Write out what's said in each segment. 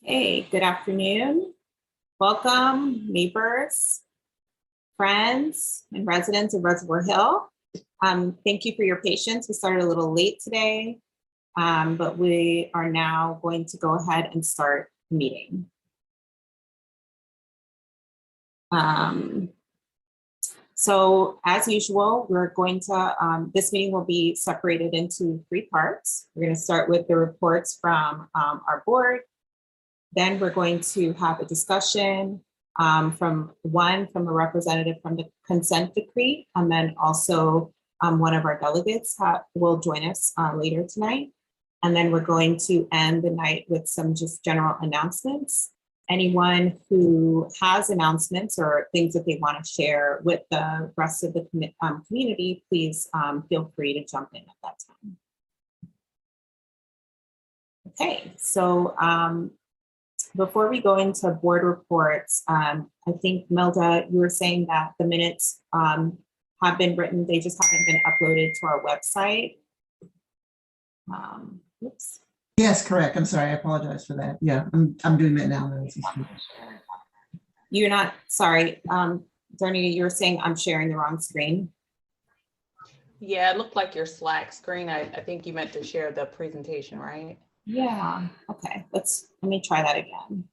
Hey, good afternoon. Welcome, neighbors, friends, and residents of Reservoir Hill. Thank you for your patience. We started a little late today, but we are now going to go ahead and start the meeting. So as usual, we're going to, this meeting will be separated into 3 parts. We're going to start with the reports from our board. Then we're going to have a discussion from a representative from the consent decree, and then also one of our delegates will join us later tonight. And then we're going to end the night with some just general announcements. Anyone who has announcements or things that they want to share with the rest of the community, please feel free to jump in at that time. Okay, so before we go into board reports, I think, Melda, you were saying that the minutes have been written, they just haven't been uploaded to our website. Oops. Yes, correct. I'm sorry. I apologize for that. Yeah, I'm doing that now. You're not, sorry. Darnita, you were saying I'm sharing the wrong screen. Yeah, it looked like your Slack screen. I think you meant to share the presentation, right? Yeah, okay, let me try that again.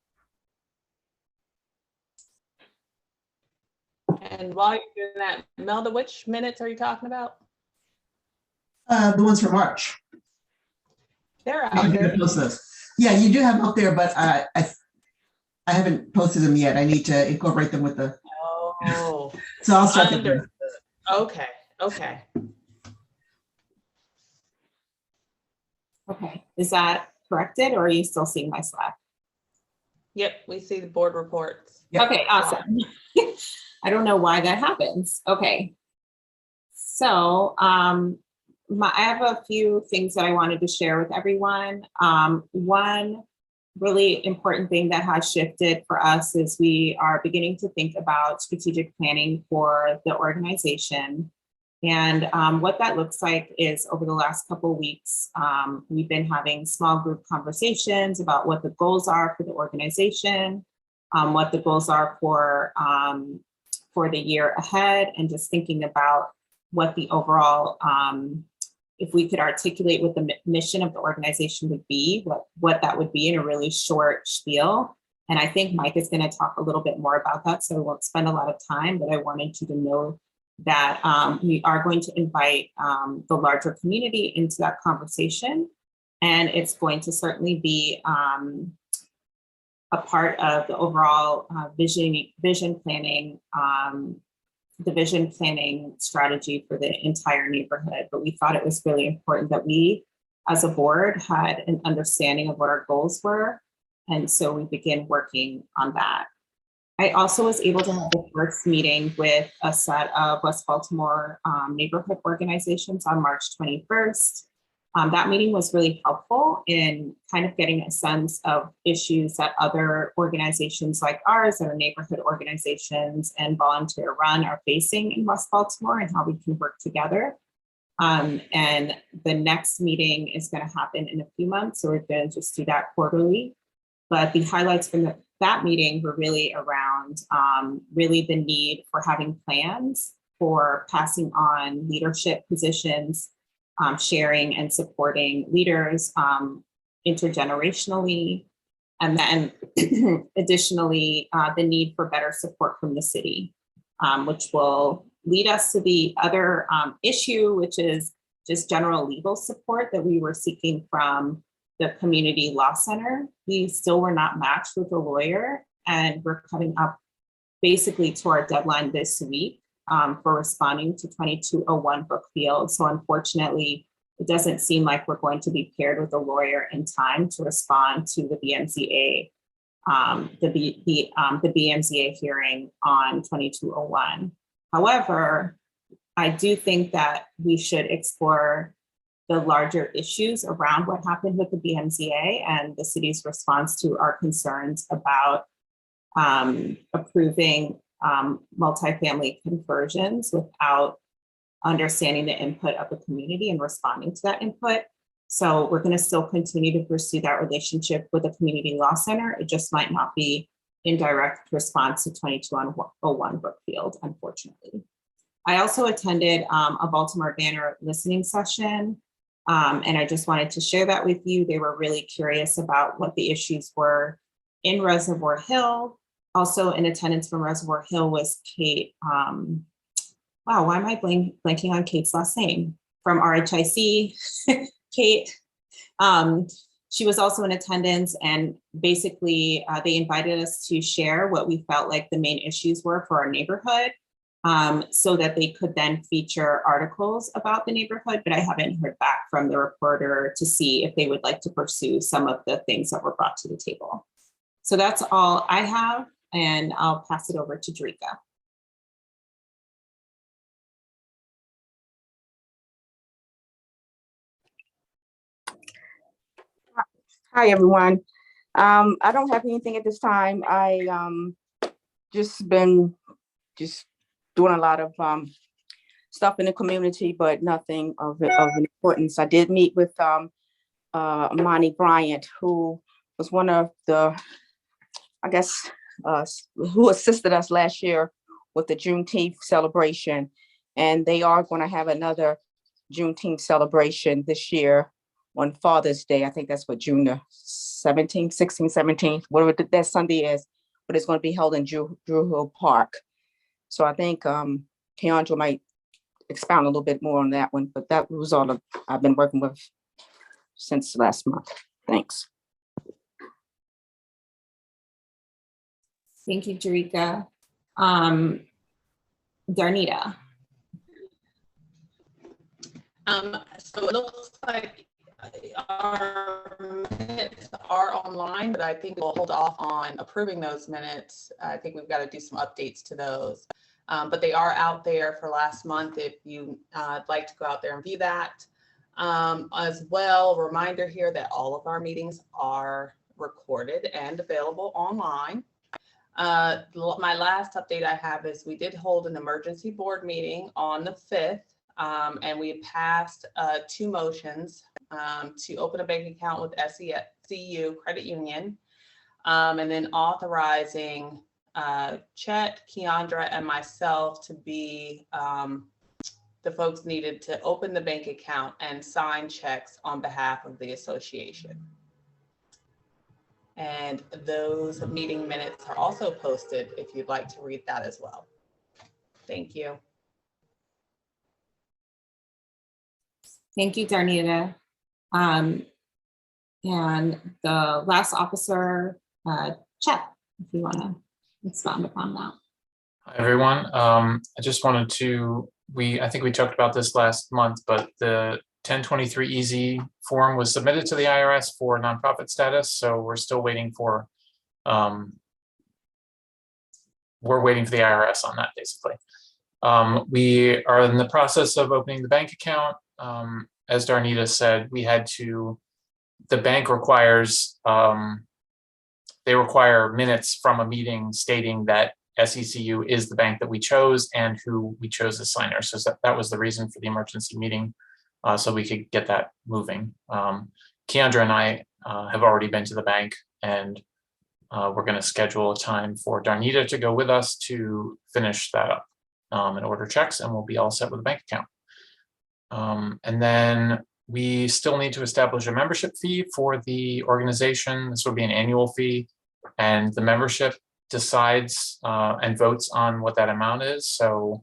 And while you're doing that, Melda, which minutes are you talking about? The ones for March. They're out there. Yeah, you do have them up there, but I haven't posted them yet. I need to incorporate them with the. Oh. So I'll start. Okay. Okay. Okay, is that corrected or are you still seeing my Slack? Yep, we see the board reports. Yep. Okay, awesome. I don't know why that happens. Okay, so I have a few things that I wanted to share with everyone. One really important thing that has shifted for us is we are beginning to think about strategic planning for the organization. And what that looks like is over the last couple of weeks, we've been having small group conversations about what the goals are for the organization, what the goals are for the year ahead, and just thinking about what the overall, if we could articulate what the mission of the organization would be, what that would be in a really short spiel. And I think Mike is going to talk a little bit more about that, so I won't spend a lot of time, but I wanted you to know that we are going to invite the larger community into that conversation. And it's going to certainly be a part of the overall vision planning, the vision planning strategy for the entire neighborhood. But we thought it was really important that we, as a board, had an understanding of what our goals were. And so we began working on that. I also was able to have the first meeting with a set of West Baltimore neighborhood organizations on March 21st. That meeting was really helpful in kind of getting a sense of issues that other organizations like ours, that are neighborhood organizations and volunteer run, are facing in West Baltimore and how we can work together. And the next meeting is going to happen in a few months, so we're going to just do that quarterly. But the highlights from that meeting were really around really the need for having plans for passing on leadership positions, sharing and supporting leaders intergenerationally, and then additionally, the need for better support from the city, which will lead us to the other issue, which is just general legal support that we were seeking from the Community Law Center. We still were not matched with a lawyer, and we're coming up basically to our deadline this week for responding to 2201 Brookfield. So unfortunately, it doesn't seem like we're going to be paired with a lawyer in time to respond to the BMZA, the BMZA hearing on 2201. However, I do think that we should explore the larger issues around what happened with the BMZA and the city's response to our concerns about approving multifamily conversions without understanding the input of the community and responding to that input. So we're going to still continue to pursue that relationship with the Community Law Center. It just might not be in direct response to 2201 Brookfield, unfortunately. I also attended a Baltimore Banner listening session, and I just wanted to share that with you. They were really curious about what the issues were in Reservoir Hill. Also in attendance from Reservoir Hill was Kate. Wow, why am I blanking on Kate's last name? From RHIC, Kate. She was also in attendance, and basically they invited us to share what we felt like the main issues were for our neighborhood, so that they could then feature articles about the neighborhood, but I haven't heard back from the reporter to see if they would like to pursue some of the things that were brought to the table. So that's all I have, and I'll pass it over to Jericka. Hi, everyone. I don't have anything at this time. I just been doing a lot of stuff in the community, but nothing of importance. I did meet with Monty Bryant, who was one of the, I guess, who assisted us last year with the Juneteenth celebration. And they are going to have another Juneteenth celebration this year on Father's Day. I think that's what, June the 17th, 16th, 17th, whatever that Sunday is, but it's going to be held in Drew Hill Park. So I think Keondra might expound a little bit more on that one, but that was all I've been working with since last month. Thanks. Thank you, Jericka. Darnita. So it looks like our minutes are online, but I think we'll hold off on approving those minutes. I think we've got to do some updates to those. But they are out there for last month if you like to go out there and view that. As well, reminder here that all of our meetings are recorded and available online. My last update I have is we did hold an emergency board meeting on the 5th. And we passed 2 motions to open a bank account with SCU Credit Union, and then authorizing Chet, Keondra, and myself to be the folks needed to open the bank account and sign checks on behalf of the association. And those meeting minutes are also posted if you'd like to read that as well. Thank you. Thank you, Darnita. And the last officer, Chet, if you want to expound upon that. Hi, everyone. I just wanted to, I think we talked about this last month, but the 1023 Easy form was submitted to the IRS for nonprofit status. So we're still waiting for, the IRS on that, basically. We are in the process of opening the bank account. As Darnita said, the bank requires, they require minutes from a meeting stating that SECU is the bank that we chose and who we chose as signer. So that was the reason for the emergency meeting, so we could get that moving. Keondra and I have already been to the bank, and we're going to schedule a time for Darnita to go with us to finish that up and order checks, and we'll be all set with a bank account. And then we still need to establish a membership fee for the organization. This will be an annual fee, and the membership decides and votes on what that amount is. So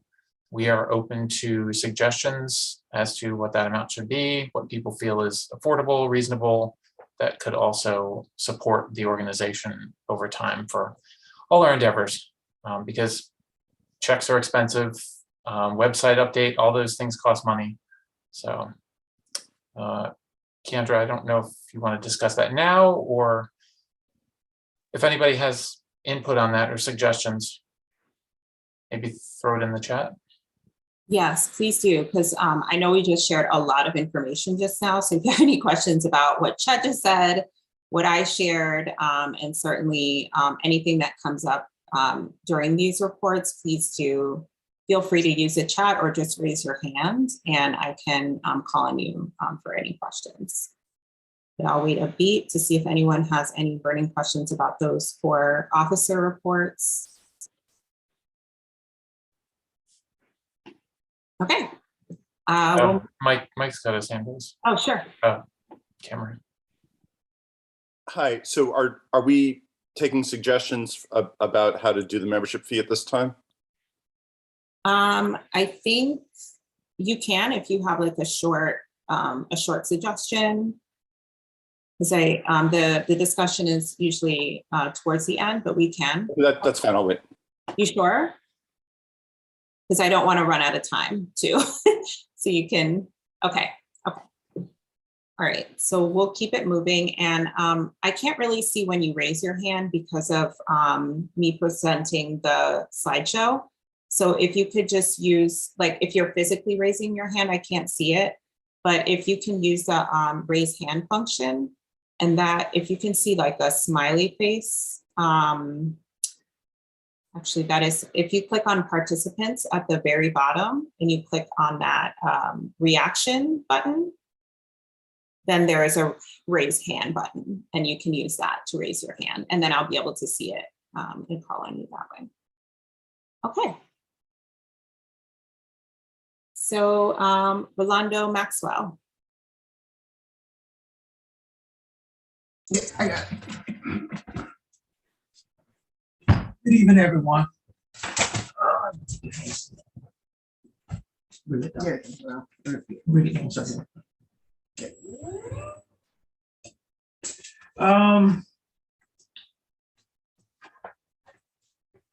we are open to suggestions as to what that amount should be, what people feel is affordable, reasonable, that could also support the organization over time for all our endeavors, because checks are expensive, website update, all those things cost money. So, Keondra, I don't know if you want to discuss that now, or if anybody has input on that or suggestions, maybe throw it in the chat. Yes, please do, because I know we just shared a lot of information just now. So if you have any questions about what Chet just said, what I shared, and certainly anything that comes up during these reports, please do feel free to use the chat or just raise your hand, and I can call on you for any questions. But I'll wait a beat to see if anyone has any burning questions about those 4 officer reports. Okay. Mike's got his hand raised. Oh, sure. Cameron. Hi, so are we taking suggestions about how to do the membership fee at this time? I think you can, if you have like a short suggestion. Because the discussion is usually towards the end, but we can. That's fine, I'll wait. You sure? Because I don't want to run out of time too. So you can, okay. All right, so we'll keep it moving. And I can't really see when you raise your hand because of me presenting the slideshow. So if you could just use, like if you're physically raising your hand, I can't see it. But if you can use the raise hand function, and that if you can see like a smiley face, actually that is, if you click on participants at the very bottom and you click on that reaction button, then there is a raise hand button and you can use that to raise your hand, and then I'll be able to see it and call on you that way. Okay. So Rolando, Maxwell. Yeah, I got it. Good evening, everyone.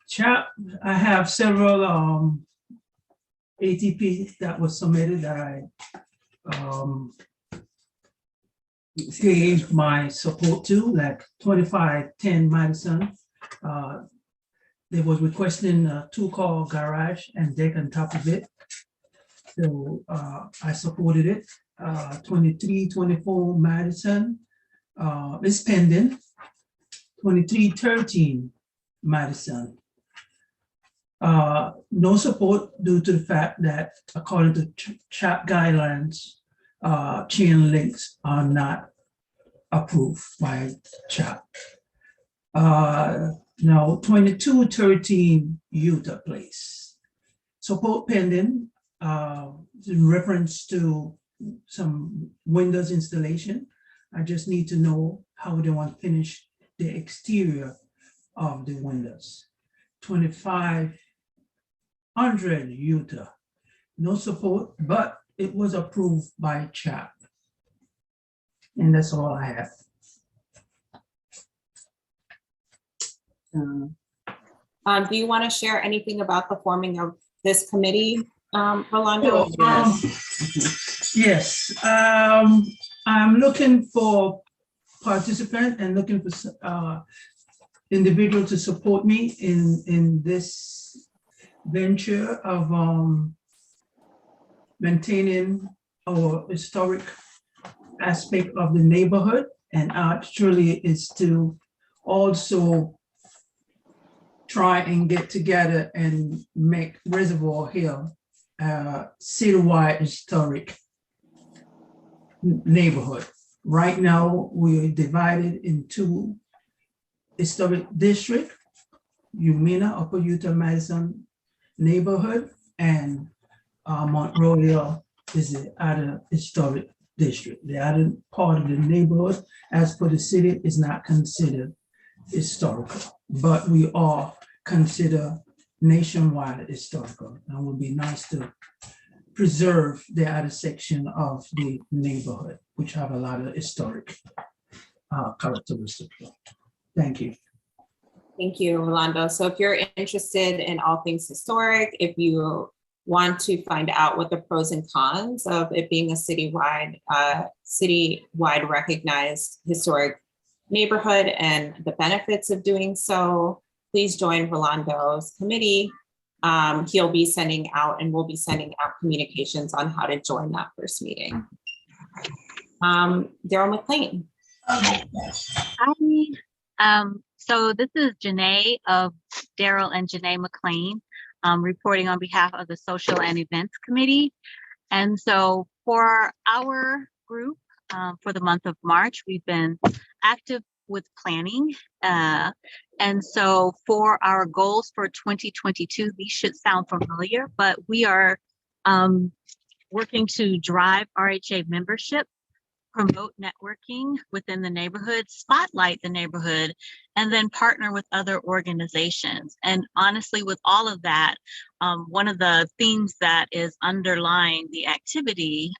Chat, I have several ATP that was submitted that I gave my support to, like 2510 Madison. They was requesting a 2-car garage and deck on top of it. So I supported it. 2324 Madison is pending. 2313 Madison. No support due to the fact that according to CHAP guidelines, chain links are not approved by CHAP. Now 2213 Utah Place. Support pending in reference to some windows installation. I just need to know how they want to finish the exterior of the windows. 2500 Utah. No support, but it was approved by CHAP. And that's all I have. Do you want to share anything about the forming of this committee, Rolando? Yes, I'm looking for participant and looking for individual to support me in this venture of maintaining our historic aspect of the neighborhood, and actually is to also try and get together and make Reservoir Hill citywide historic neighborhood. Right now, we're divided in 2 historic districts, Umina, Upper Utah, Madison neighborhood, and Mount Royal is the other historic district. The other part of the neighborhood, as per the city, is not considered historical, but we are considered nationwide historical. And it would be nice to preserve the other section of the neighborhood, which have a lot of historic characteristics. Thank you. Thank you, Rolando. So if you're interested in all things historic, if you want to find out what the pros and cons of it being a citywide recognized historic neighborhood and the benefits of doing so, please join Rolando's committee. He'll be sending out, and we'll be sending out communications on how to join that first meeting. Darryl McClain. Hi. So this is Janae of Darryl and Janae McClain, reporting on behalf of the Social and Events Committee. And so for our group, for the month of March. We've been active with planning. And so for our goals for 2022, these should sound familiar, but we are working to drive RHA membership, promote networking within the neighborhood, spotlight the neighborhood, and then partner with other organizations. And honestly, with all of that, one of the themes that is underlying the activity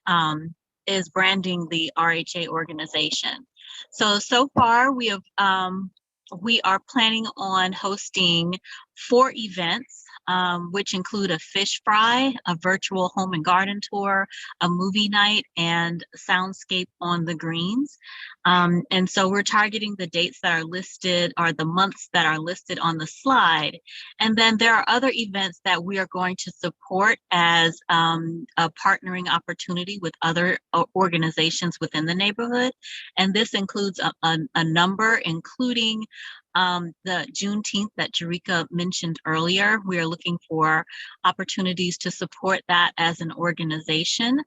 is branding the RHA organization. So far we are planning on hosting 4 events, which include a fish fry, a virtual home and garden tour, a movie night, and soundscape on the greens. And so we're targeting the dates that are listed, or the months that are listed on the slide. And then there are other events that we are going to support as a partnering opportunity with other organizations within the neighborhood. And this includes a number, including the Juneteenth that Jericka mentioned earlier. We are looking for opportunities to support that as an organization.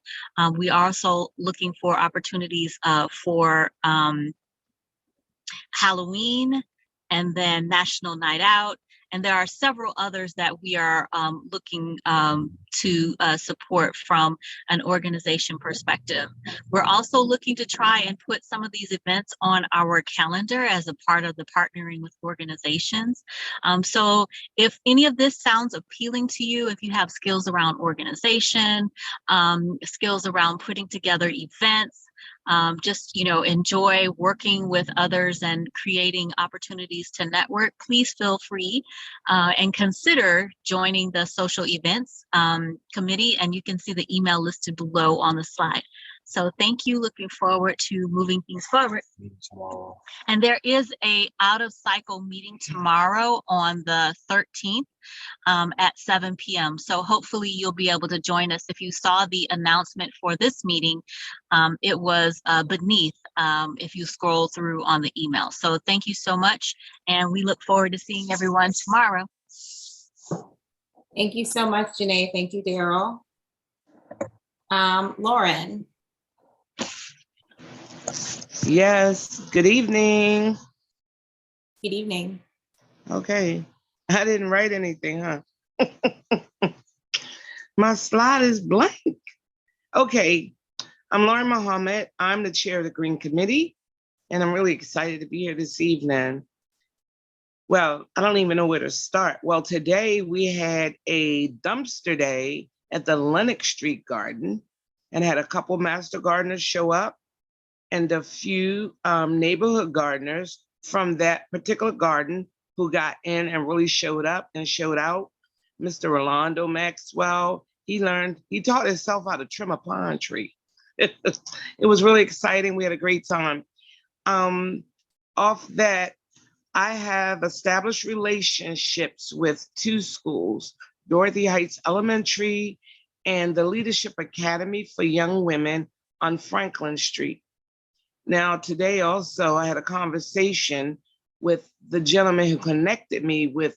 We are also looking for opportunities for Halloween, and then National Night Out. And there are several others that we are looking to support from an organization perspective. We're also looking to try and put some of these events on our calendar as a part of the partnering with organizations. So if any of this sounds appealing to you, if you have skills around organization, skills around putting together events, just, enjoy working with others and creating opportunities to network, please feel free and consider joining the social events committee. And you can see the email listed below on the slide. So thank you. Looking forward to moving things forward. And there is a out of cycle meeting tomorrow on the 13th at 7 p.m. So hopefully you'll be able to join us. If you saw the announcement for this meeting, it was beneath if you scroll through on the email. So thank you so much. And we look forward to seeing everyone tomorrow. Thank you so much, Janae. Thank you, Darryl. Lauren. Yes, good evening. Good evening. Okay, I didn't write anything, huh? My slide is blank. Okay, I'm Lauren Muhammad. I'm the chair of the Green Committee, and I'm really excited to be here this evening. Well, I don't even know where to start. Well, today we had a dumpster day at the Lenox Street Garden and had a couple master gardeners show up and a few neighborhood gardeners from that particular garden who got in and really showed up and showed out. Mr. Rolando Maxwell, he taught himself how to trim a pine tree. It was really exciting. We had a great time. Off that, I have established relationships with 2 schools, Dorothy Heights Elementary and the Leadership Academy for Young Women on Franklin Street. Now, today also, I had a conversation with the gentleman who connected me with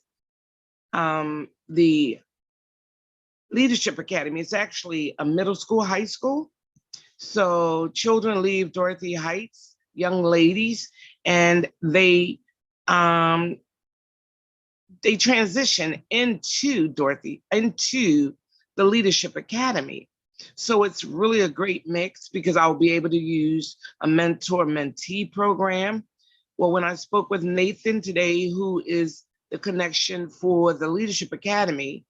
the Leadership Academy. It's actually a middle school, high school. So children leave Dorothy Heights, young ladies, and they transition into the Leadership Academy. So it's really a great mix because I'll be able to use a mentor-mentee program. Well, when I spoke with Nathan today, who is the connection for the Leadership Academy,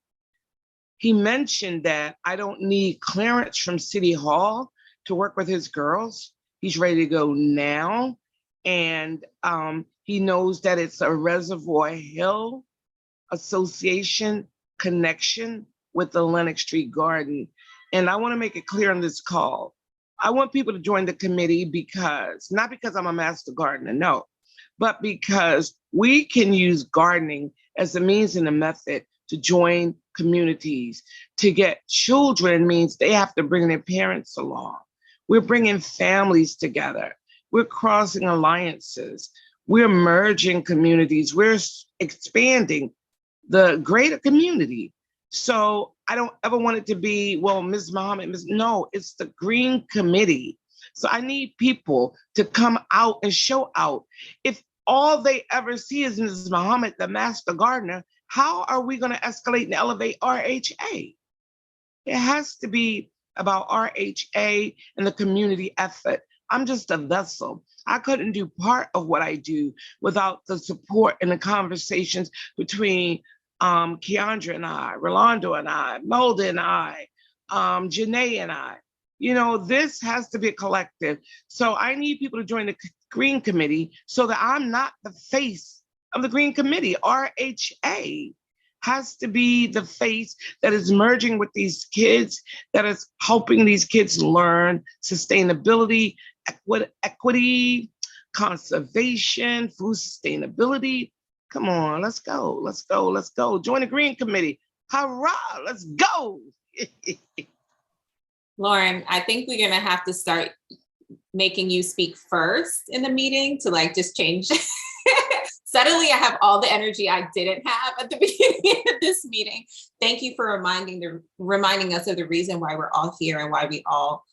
he mentioned that I don't need clearance from City Hall to work with his girls. He's ready to go now. And he knows that it's a Reservoir Hill Association connection with the Lenox Street Garden. And I want to make it clear on this call. I want people to join the committee not because I'm a master gardener, no, but because we can use gardening as a means and a method to join communities. To get children means they have to bring their parents along. We're bringing families together. We're crossing alliances. We're merging communities. We're expanding the greater community. So I don't ever want it to be, well, Ms. Muhammad, no, it's the Green Committee So I need people to come out and show out. If all they ever see is Mrs. Muhammad, the master gardener, how are we going to escalate and elevate RHA? It has to be about RHA and the community effort. I'm just a vessel. I couldn't do part of what I do without the support and the conversations between Keondra and I, Rolando and I, Molda and I, Janae and I. You know, this has to be a collective. So I need people to join the Green Committee so that I'm not the face of the Green Committee. RHA has to be the face that is merging with these kids, that is helping these kids learn sustainability, equity, conservation, food sustainability. Come on, let's go, let's go, let's go. Join the Green Committee. Hurrah, let's go. Lauren, I think we're gonna have to start making you speak first in the meeting to like just change. Suddenly I have all the energy I didn't have at the beginning of this meeting. Thank you for reminding us of the reason why we're all here and why we all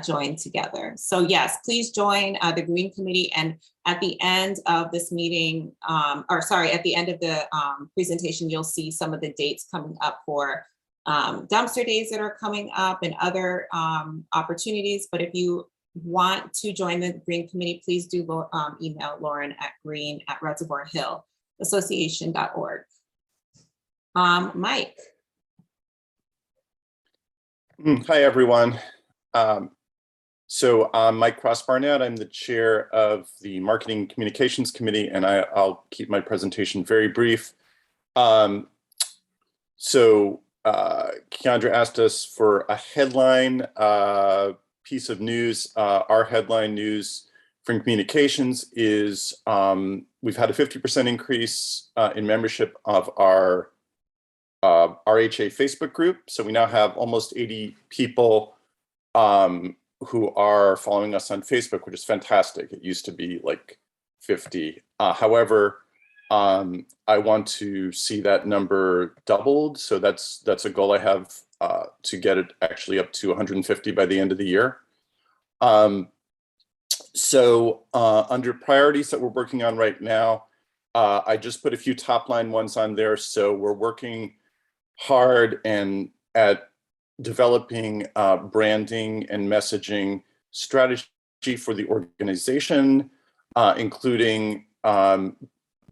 joined together. So yes, please join the Green Committee. And at the end of this meeting, at the end of the presentation, you'll see some of the dates coming up for dumpster days that are coming up and other opportunities. But if you want to join the Green Committee, please do email Lauren at green@reservoirhillassociation.org. Mike. Hi, everyone. So I'm Mike Cross-Barnet. I'm the chair of the Marketing Communications Committee, and I'll keep my presentation very brief. Keondra asked us for a headline piece of news. Our headline news from communications is we've had a 50% increase in membership of our RHA Facebook group. So we now have almost 80 people who are following us on Facebook, which is fantastic. It used to be like 50. However, I want to see that number doubled. So that's a goal I have to get it actually up to 150 by the end of the year. Under priorities that we're working on right now, I just put a few top line ones on there. So we're working hard and at developing branding and messaging strategy for the organization, including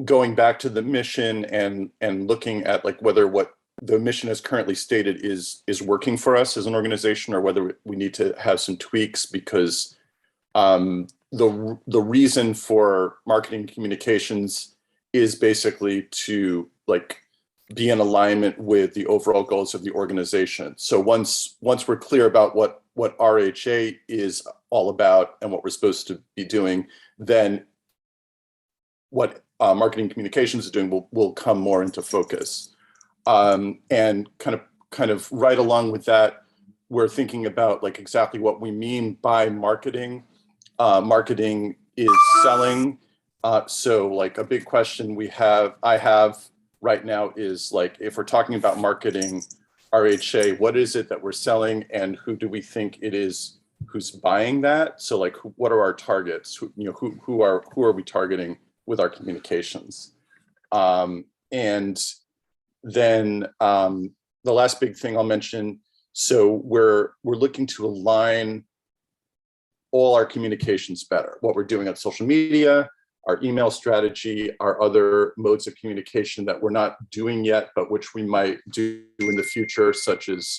going back to the mission and looking at like whether what the mission as currently stated is working for us as an organization, or whether we need to have some tweaks, because the reason for marketing communications is basically to like be in alignment with the overall goals of the organization. So once we're clear about what RHA is all about and what we're supposed to be doing, then what marketing communications is doing will come more into focus. And kind of right along with that, we're thinking about like exactly what we mean by marketing. Marketing is selling. So like a big question I have right now is like, if we're talking about marketing RHA, what is it that we're selling and who do we think it is who's buying that? So like, what are our targets? Who are we targeting with our communications? And then the last big thing I'll mention, so we're looking to align all our communications better. What we're doing on social media, our email strategy, our other modes of communication that we're not doing yet, but which we might do in the future, such as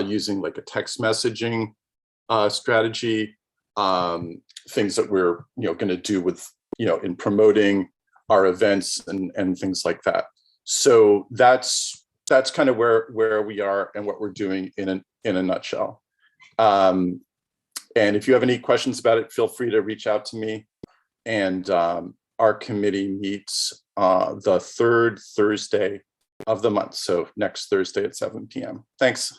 using like a text messaging strategy, things that we're going to do with in promoting our events and things like that. So that's kind of where we are and what we're doing in a nutshell. And if you have any questions about it, feel free to reach out to me. And our committee meets the third Thursday of the month. So next Thursday at 7 p.m. Thanks.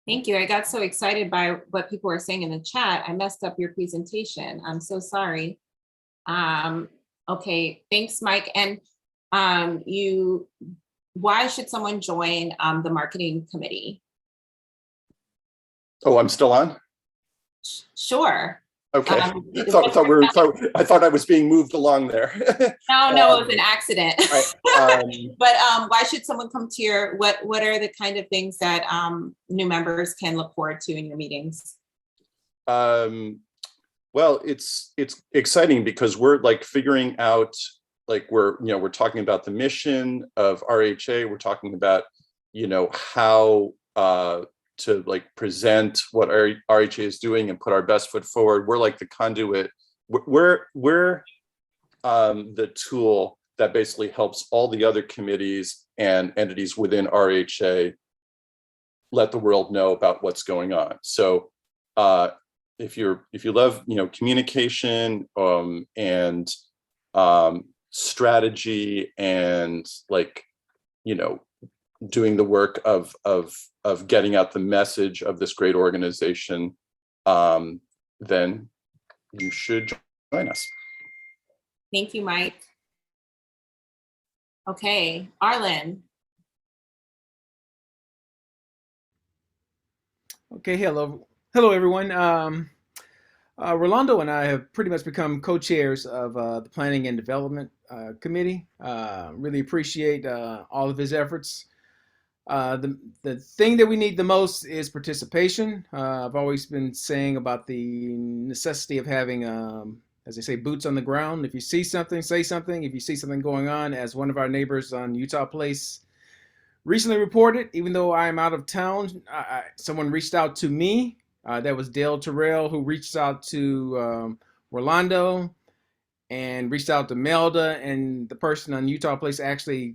Thank you. I got so excited by what people were saying in the chat. I messed up your presentation. I'm so sorry. Okay, thanks, Mike. And Why should someone join the marketing committee? Oh, I'm still on? Sure. Okay. I What's your I thought I was being moved along there. No, it was an accident. Right, But why should someone come to your, what are the kind of things that new members can look forward to in your meetings? Well, it's exciting because we're like figuring out, like we're talking about the mission of RHA. We're talking about, how to like present what RHA is doing and put our best foot forward. We're like the conduit. We're the tool that basically helps all the other committees and entities within RHA let the world know about what's going on. So if you love communication and strategy and like doing the work of getting out the message of this great organization, then you should join us. Thank you, Mike. Okay, Arlen. Okay, hello everyone. Rolando and I have pretty much become co-chairs of the Planning and Development Committee. Really appreciate all of his efforts. The thing that we need the most is participation. I've always been saying about the necessity of having, as they say, boots on the ground. If you see something, say something. If you see something going on, as one of our neighbors on Utah Place recently reported, even though I'm out of town, someone reached out to me. That was Dale Terrell, who reached out to Rolando and reached out to Melda, and the person on Utah Place actually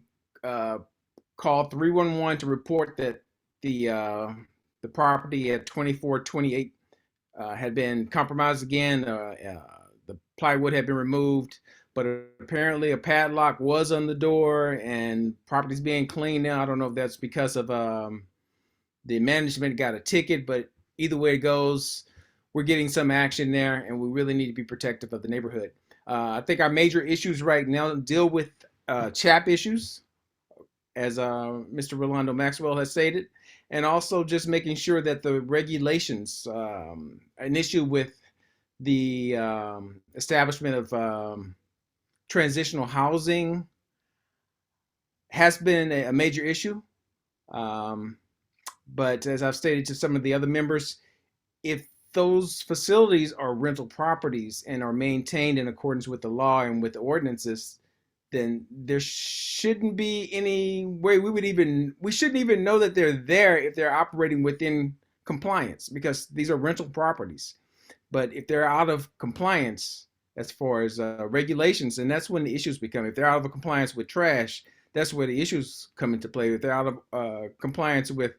called 311 to report that the property at 2428 had been compromised again. The plywood had been removed, but apparently a padlock was on the door and property's being cleaned now. I don't know if that's because of the management got a ticket, but either way it goes, we're getting some action there and we really need to be protective of the neighborhood. I think our major issues right now deal with CHAP issues, as Mr. Rolando Maxwell has stated, and also just making sure that the regulations, an issue with the establishment of transitional housing has been a major issue. But as I've stated to some of the other members, if those facilities are rental properties and are maintained in accordance with the law and with the ordinances, then there shouldn't be any way we shouldn't even know that they're there if they're operating within compliance, because these are rental properties. But if they're out of compliance as far as regulations, and that's when the issues become. If they're out of compliance with trash, that's where the issues come into play. If they're out of compliance with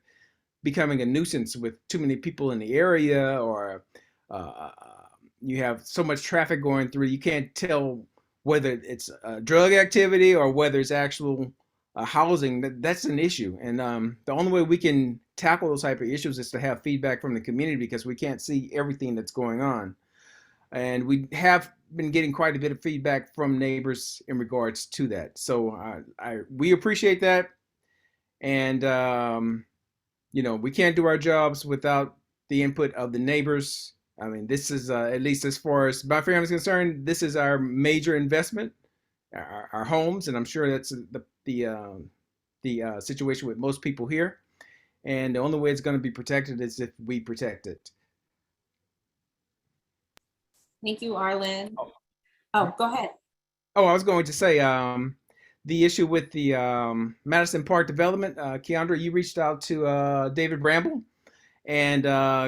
becoming a nuisance with too many people in the area, or you have so much traffic going through, you can't tell whether it's drug activity or whether it's actual housing. That's an issue. And the only way we can tackle those type of issues is to have feedback from the community, because we can't see everything that's going on. And we have been getting quite a bit of feedback from neighbors in regards to that. So we appreciate that. And, we can't do our jobs without the input of the neighbors. I mean, this is, at least as far as my family is concerned, this is our major investment, our homes. And I'm sure that's the situation with most people here. And the only way it's going to be protected is if we protect it. Thank you, Arlen. Oh, go ahead. Oh, I was going to say, the issue with the Madison Park development, Keondra, you reached out to David Bramble, and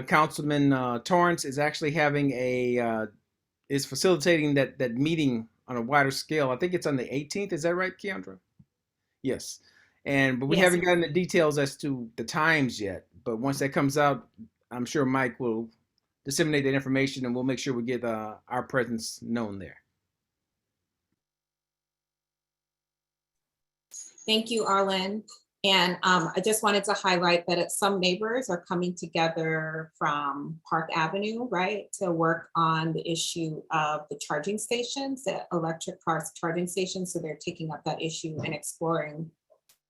Councilman Torrance is actually having is facilitating that meeting on a wider scale. I think it's on the 18th. Is that right, Keondra? Yes. But we haven't gotten the details as to the times yet. But once that comes out, I'm sure Mike will disseminate that information, and we'll make sure we get our presence known there. Thank you, Arlen. And I just wanted to highlight that some neighbors are coming together from Park Avenue, right, to work on the issue of the charging stations, the electric cars charging stations. So they're taking up that issue and exploring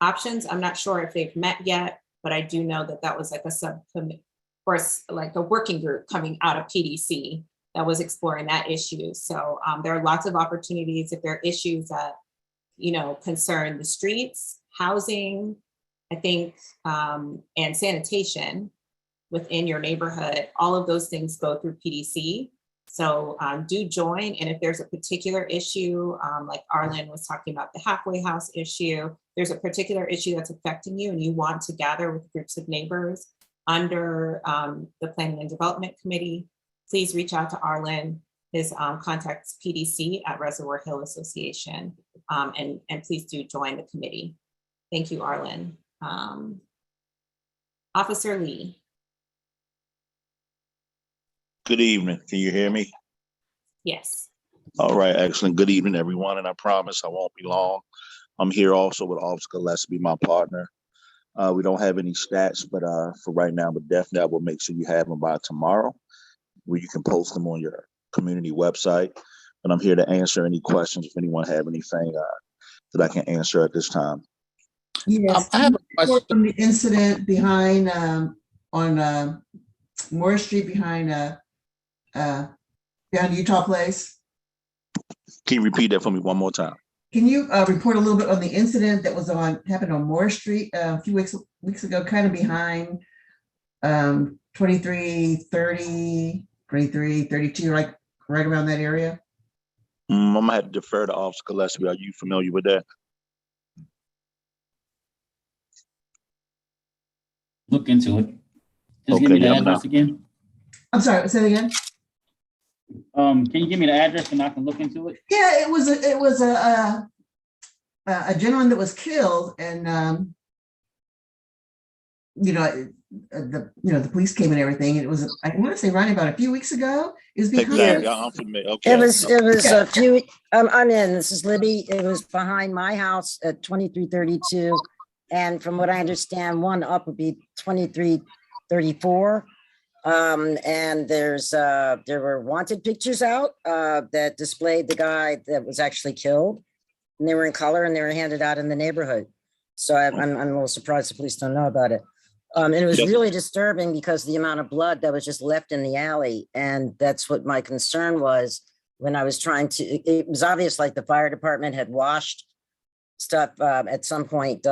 options. I'm not sure if they've met yet, but I do know that that was like a subcommittee, or like a working group coming out of PDC that was exploring that issue. So there are lots of opportunities if there are issues that, you know, concern the streets, housing, I think, and sanitation within your neighborhood. All of those things go through PDC. So do join. And if there's a particular issue, like Arlen was talking about the halfway house issue, there's a particular issue that's affecting you and you want to gather with groups of neighbors under the Planning and Development Committee, please reach out to Arlen. His contacts PDC at Reservoir Hill Association, and please do join the committee. Thank you, Arlen. Officer Lee. Good evening. Can you hear me? Yes. All right, excellent. Good evening, everyone. And I promise I won't be long. I'm here also with Officer Gillespie, my partner. We don't have any stats, but for right now, but definitely I will make sure you have them by tomorrow, where you can post them on your community website. And I'm here to answer any questions if anyone have anything that I can answer at this time. Yes. I have a question. From the incident behind on Moore Street behind Utah Place. Can you repeat that for me one more time? Can you report a little bit on the incident that was happened on Moore Street a few weeks ago, kind of behind 2330, 2332, like right around that area? I'm gonna have to defer to Officer Gillespie. Are you familiar with that? Look into it. Just Okay, give me the yeah, address again. I'm sorry, say it again. Can you give me the address and I can look into it? Yeah, it was a gentleman that was killed, and the police came and everything. And it was, I want to say, right about a few weeks ago. It was behind. Exactly. I'm familiar. Okay. It was a few, I'm in, this is Libby. It was behind my house at 2332. And from what I understand, one up would be 2334. And there were wanted pictures out that displayed the guy that was actually killed. And they were in color and they were handed out in the neighborhood. So I'm a little surprised the police don't know about it. And it was really disturbing because the amount of blood that was just left in the alley. And that's what my concern was when I was trying to, it was obvious like the fire department had washed stuff at some point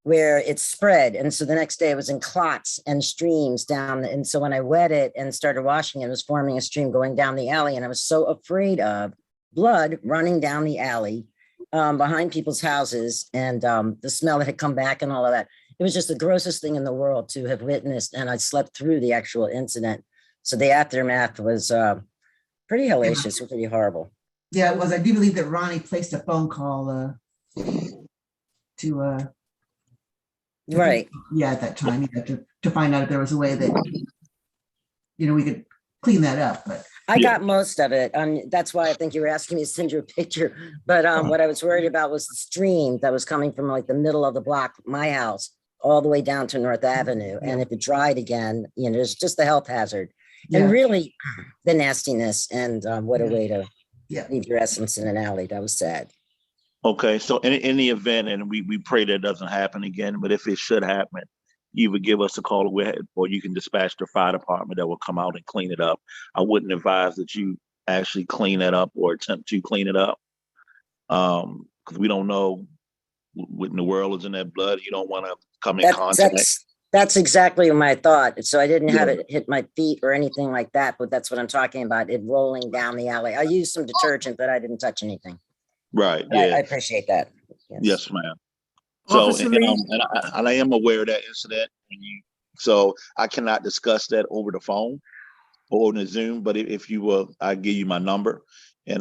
where it spread. And so the next day it was in clots and streams down. And so when I wet it and started washing it, it was forming a stream going down the alley. And I was so afraid of blood running down the alley behind people's houses and the smell that had come back and all of that. It was just the grossest thing in the world to have witnessed. And I slept through the actual incident. So the aftermath was pretty hellacious and pretty horrible. Yeah, it was. I do believe that Ronnie placed a phone call to right. Yeah, at that time, to find out if there was a way that we could clean that up. But I got most of it. That's why I think you were asking me to send you a picture. But what I was worried about was the stream that was coming from like the middle of the block, my house, all the way down to North Avenue. And if it dried again, there's just the health hazard and really the nastiness. And what a way to leave your essence in an alley. That was sad. Okay, so in the event, and we pray that doesn't happen again, but if it should happen, you would give us a call, or you can dispatch the fire department that will come out and clean it up. I wouldn't advise that you actually clean that up or attempt to clean it up, because we don't know what in the world is in that blood. You don't want to come in contact. That's exactly my thought. So I didn't have it hit my feet or anything like that, but that's what I'm talking about, it rolling down the alley. I used some detergent, but I didn't touch anything. Right. Yeah. I appreciate that. Yes, ma'am. So, and I am aware of that incident. So I cannot discuss that over the phone or on the Zoom, but if you will, I give you my number, and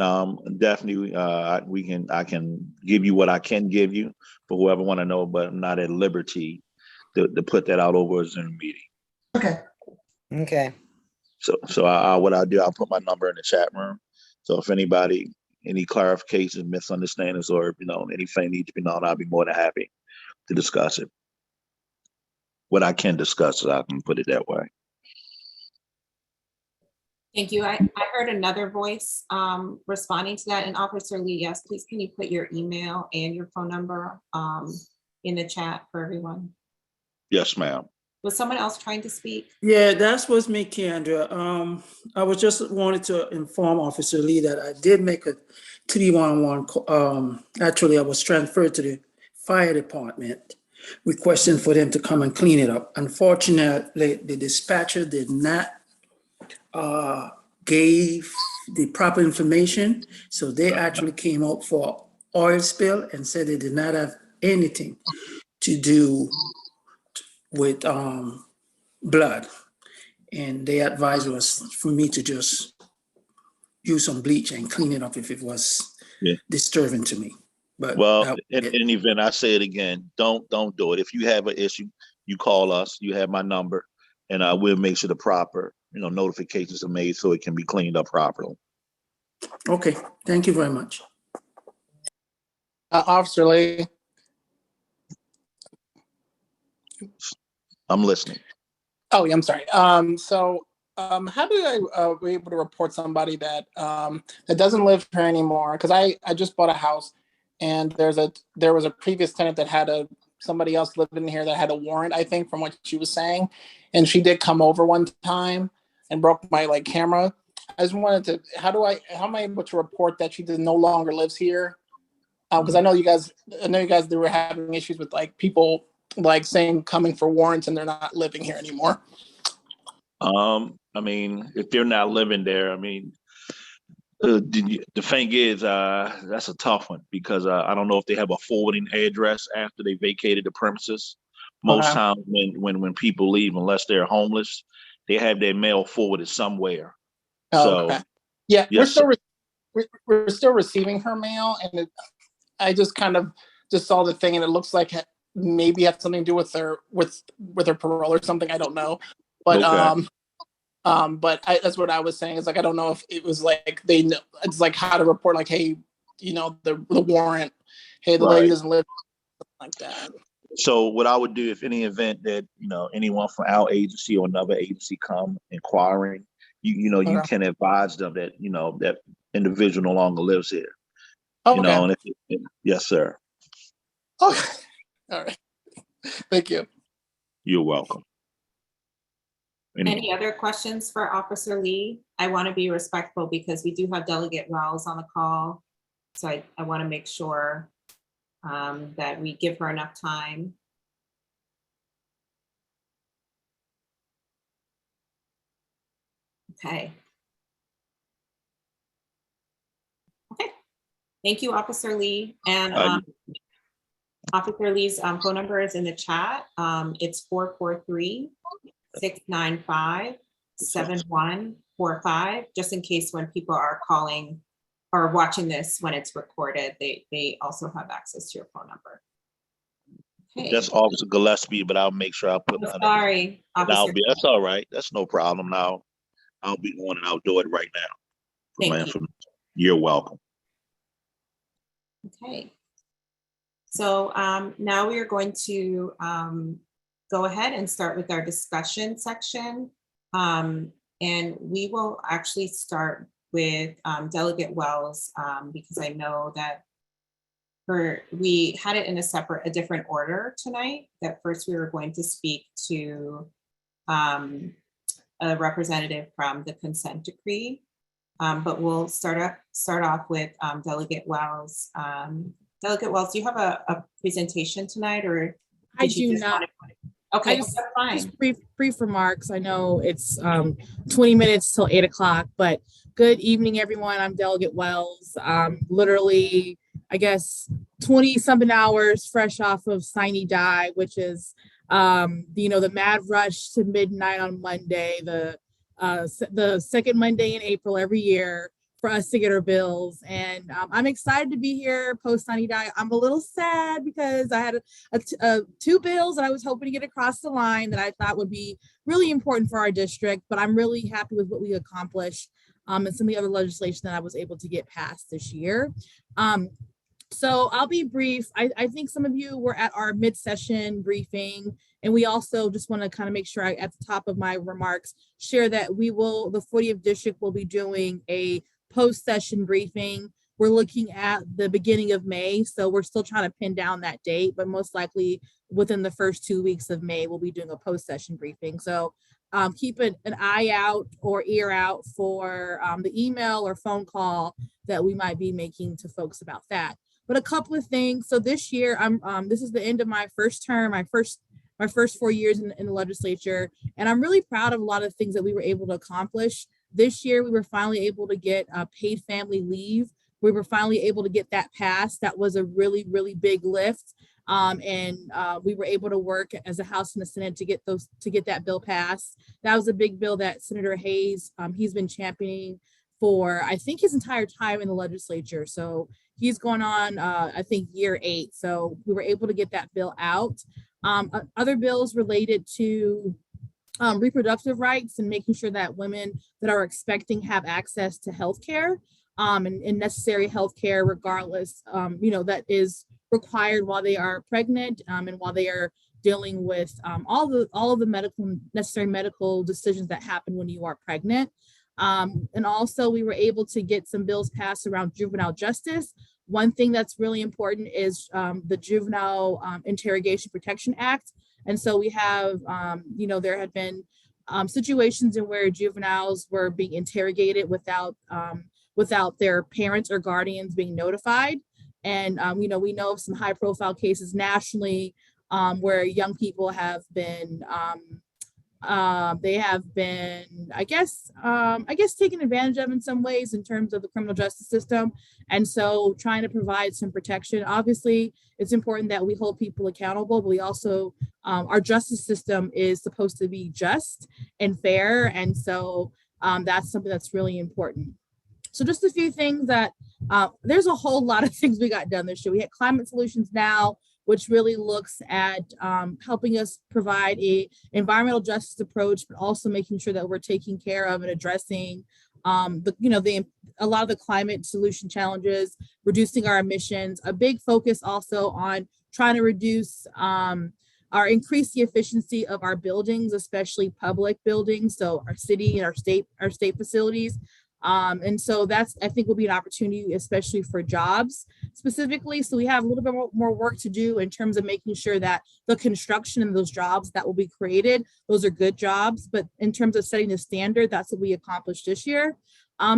definitely I can give you what I can give you for whoever want to know, but I'm not at liberty to put that out over a Zoom meeting. Okay. Okay. So what I'll do, I'll put my number in the chat room. So if anybody, any clarifications, misunderstandings, or anything needs to be known, I'll be more than happy to discuss it. What I can discuss, I can put it that way. Thank you. I heard another voice responding to that. And Officer Lee, yes, please can you put your email and your phone number in the chat for everyone? Yes, ma'am. Was someone else trying to speak? Yeah, that was me, Keondra. I was just wanted to inform Officer Lee that I did make a 311. Actually, I was transferred to the fire department, requesting for them to come and clean it up. Unfortunately, the dispatcher did not gave the proper information, so they actually came out for oil spill and said they did not have anything to do with blood, and they advised us for me to just use some bleach and clean it up if it was disturbing to me. But well, in any event, I say it again, don't do it. If you have an issue, you call us. You have my number, and I will make sure the proper notifications are made so it can be cleaned up properly. Okay, thank you very much. Officer Lee. I'm listening. Oh, yeah, I'm sorry. How do I be able to report somebody that that doesn't live here anymore? Because I just bought a house, and there was a previous tenant that had somebody else living here that had a warrant, I think, from what she was saying, and she did come over one time and broke my camera. I just wanted to, how am I able to report that she no longer lives here? Because I know you guys they were having issues with people saying coming for warrants and they're not living here anymore. I mean, if they're not living there, I mean, the thing is, that's a tough one because I don't know if they have a forwarding address after they vacated the premises. Most times when people leave, unless they're homeless, they have their mail forwarded somewhere. Okay. Yeah, yes, we're still receiving her mail, and I just kind of just saw the thing, and it looks like maybe had something to do with her parole or something. I don't know, but okay. But that's what I was saying. Is I don't know if it was they know. It's how to report hey, the warrant. Hey, the lady doesn't live like that. So what I would do if any event that anyone from our agency or another agency come inquiring, you can advise them that that individual no longer lives here. And yes, sir. Okay. All right. Thank you. You're welcome. Any other questions for Officer Lee? I want to be respectful because we do have Delegate Wells on the call. So I want to make sure that we give her enough time. Okay. Okay. Thank you, Officer Lee. And Officer Lee's phone number is in the chat. It's 443-695-7145, just in case when people are calling or watching this when it's recorded, they also have access to your phone number. Okay. That's Officer Gillespie, but I'll make sure I put. Sorry, Officer. That's all right. That's no problem. Now I'll be on and I'll do it right now. Thank you. You're welcome. Okay. So now we are going to go ahead and start with our discussion section. And we will actually start with Delegate Wells because I know that we had it in a different order tonight. That first we were going to speak to a representative from the consent decree, but we'll start off with Delegate Wells. Delegate Wells, do you have a presentation tonight, or I do not? Okay, that's fine. Just brief remarks. I know it's 20 minutes till 8 o'clock, but good evening, everyone. I'm Delegate Wells. Literally, I guess 20 something hours fresh off of Sine Die, which is the mad rush to midnight on Monday, the second Monday in April every year for us to get our bills. And I'm excited to be here post Sine Die. I'm a little sad because I had two bills that I was hoping to get across the line that I thought would be really important for our district, but I'm really happy with what we accomplished and some of the other legislation that I was able to get passed this year. So I'll be brief. I think some of you were at our mid-session briefing, and we also just want to kind of make sure at the top of my remarks, share that the 40th district will be doing a post-session briefing. We're looking at the beginning of May, so we're still trying to pin down that date, but most likely within the first 2 weeks of May, we'll be doing a post-session briefing. So keep an eye out or ear out for the email or phone call that we might be making to folks about that. But a couple of things. So this year, this is the end of my first term, my first 4 years in the legislature, and I'm really proud of a lot of things that we were able to accomplish. This year, we were finally able to get paid family leave. We were finally able to get that passed. That was a really, really big lift. We were able to work as a House and the Senate to get that bill passed. That was a big bill that Senator Hayes, he's been championing for, I think, his entire time in the legislature. So he's going on, I think, year 8. So we were able to get that bill out. Other bills related to reproductive rights and making sure that women that are expecting have access to health care and necessary health care regardless, that is required while they are pregnant and while they are dealing with all of the necessary medical decisions that happen when you are pregnant. And also we were able to get some bills passed around juvenile justice. One thing that's really important is the Juvenile Interrogation Protection Act. And so we have, there had been situations in where juveniles were being interrogated without their parents or guardians being notified. And, we know of some high profile cases nationally where young people have been, I guess, taken advantage of in some ways in terms of the criminal justice system. And so trying to provide some protection. Obviously, it's important that we hold people accountable, but we also, our justice system is supposed to be just and fair. And so that's something that's really important. So just a few things that, there's a whole lot of things we got done this year. We had Climate Solutions Now, which really looks at helping us provide a environmental justice approach, but also making sure that we're taking care of and addressing a lot of the climate solution challenges, reducing our emissions. A big focus also on trying to reduce increase the efficiency of our buildings, especially public buildings, so our city and our state facilities. And so that's, I think, will be an opportunity, especially for jobs specifically. So we have a little bit more work to do in terms of making sure that the construction and those jobs that will be created, those are good jobs. But in terms of setting the standard, that's what we accomplished this year.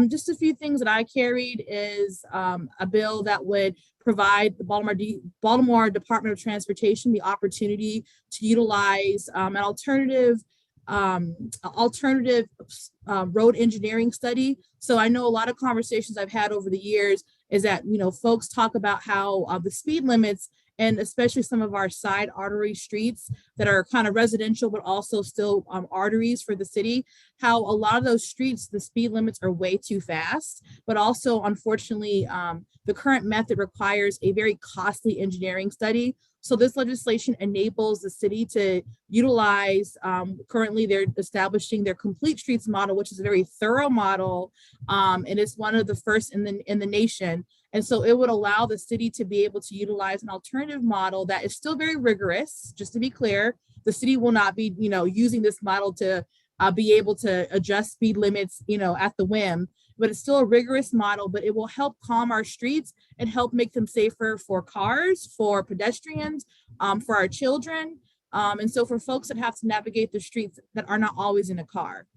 Just a few things that I carried is a bill that would provide the Baltimore Department of Transportation the opportunity to utilize an alternative road engineering study. So I know a lot of conversations I've had over the years is that, folks talk about how the speed limits, and especially some of our side artery streets that are kind of residential, but also still arteries for the city, how a lot of those streets, the speed limits are way too fast, but also, unfortunately, the current method requires a very costly engineering study. So this legislation enables the city to utilize, currently they're establishing their complete streets model, which is a very thorough model, and it's one of the first in the nation. And so it would allow the city to be able to utilize an alternative model that is still very rigorous. Just to be clear, the city will not be, using this model to be able to adjust speed limits, at the whim, but it's still a rigorous model, but it will help calm our streets and help make them safer for cars, for pedestrians, for our children. And so for folks that have to navigate the streets that are not always in a car.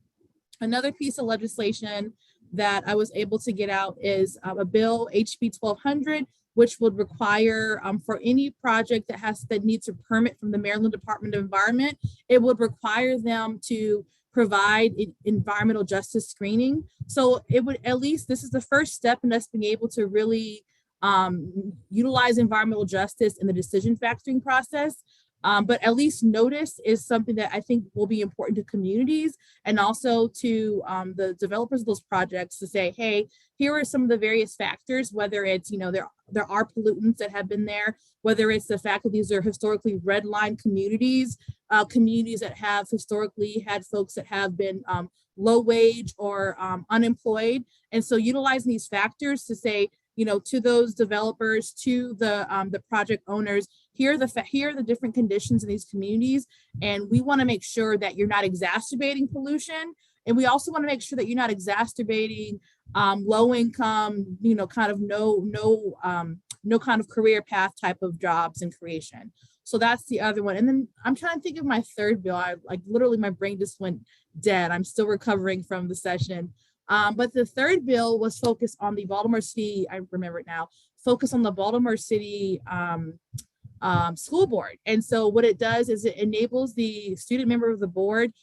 Another piece of legislation that I was able to get out is a bill, HB 1200, which would require for any project that needs a permit from the Maryland Department of Environment, it would require them to provide environmental justice screening. So it would, at least this is the first step in us being able to really utilize environmental justice in the decision factoring process. But at least notice is something that I think will be important to communities and also to the developers of those projects to say, hey, here are some of the various factors, whether it's, there are pollutants that have been there, whether it's the fact that these are historically red line communities, communities that have historically had folks that have been low wage or unemployed. And so utilizing these factors to say, to those developers, to the project owners, here are the different conditions in these communities, and we want to make sure that you're not exacerbating pollution, and we also want to make sure that you're not exacerbating low income, kind of no kind of career path type of jobs and creation. So that's the other one. And then I'm trying to think of my third bill. I like literally my brain just went dead. I'm still recovering from the session. But the third bill was focused on the Baltimore City, I remember it now, focus on the Baltimore City school board. And so what it does is it enables the student member of the board.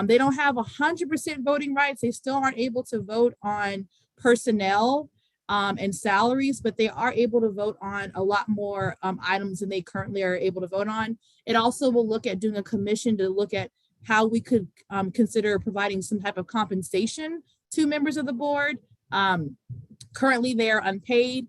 They don't have 100% voting rights. They still aren't able to vote on personnel and salaries, but they are able to vote on a lot more items than they currently are able to vote on. It also will look at doing a commission to look at how we could consider providing some type of compensation to members of the board. Currently, they are unpaid.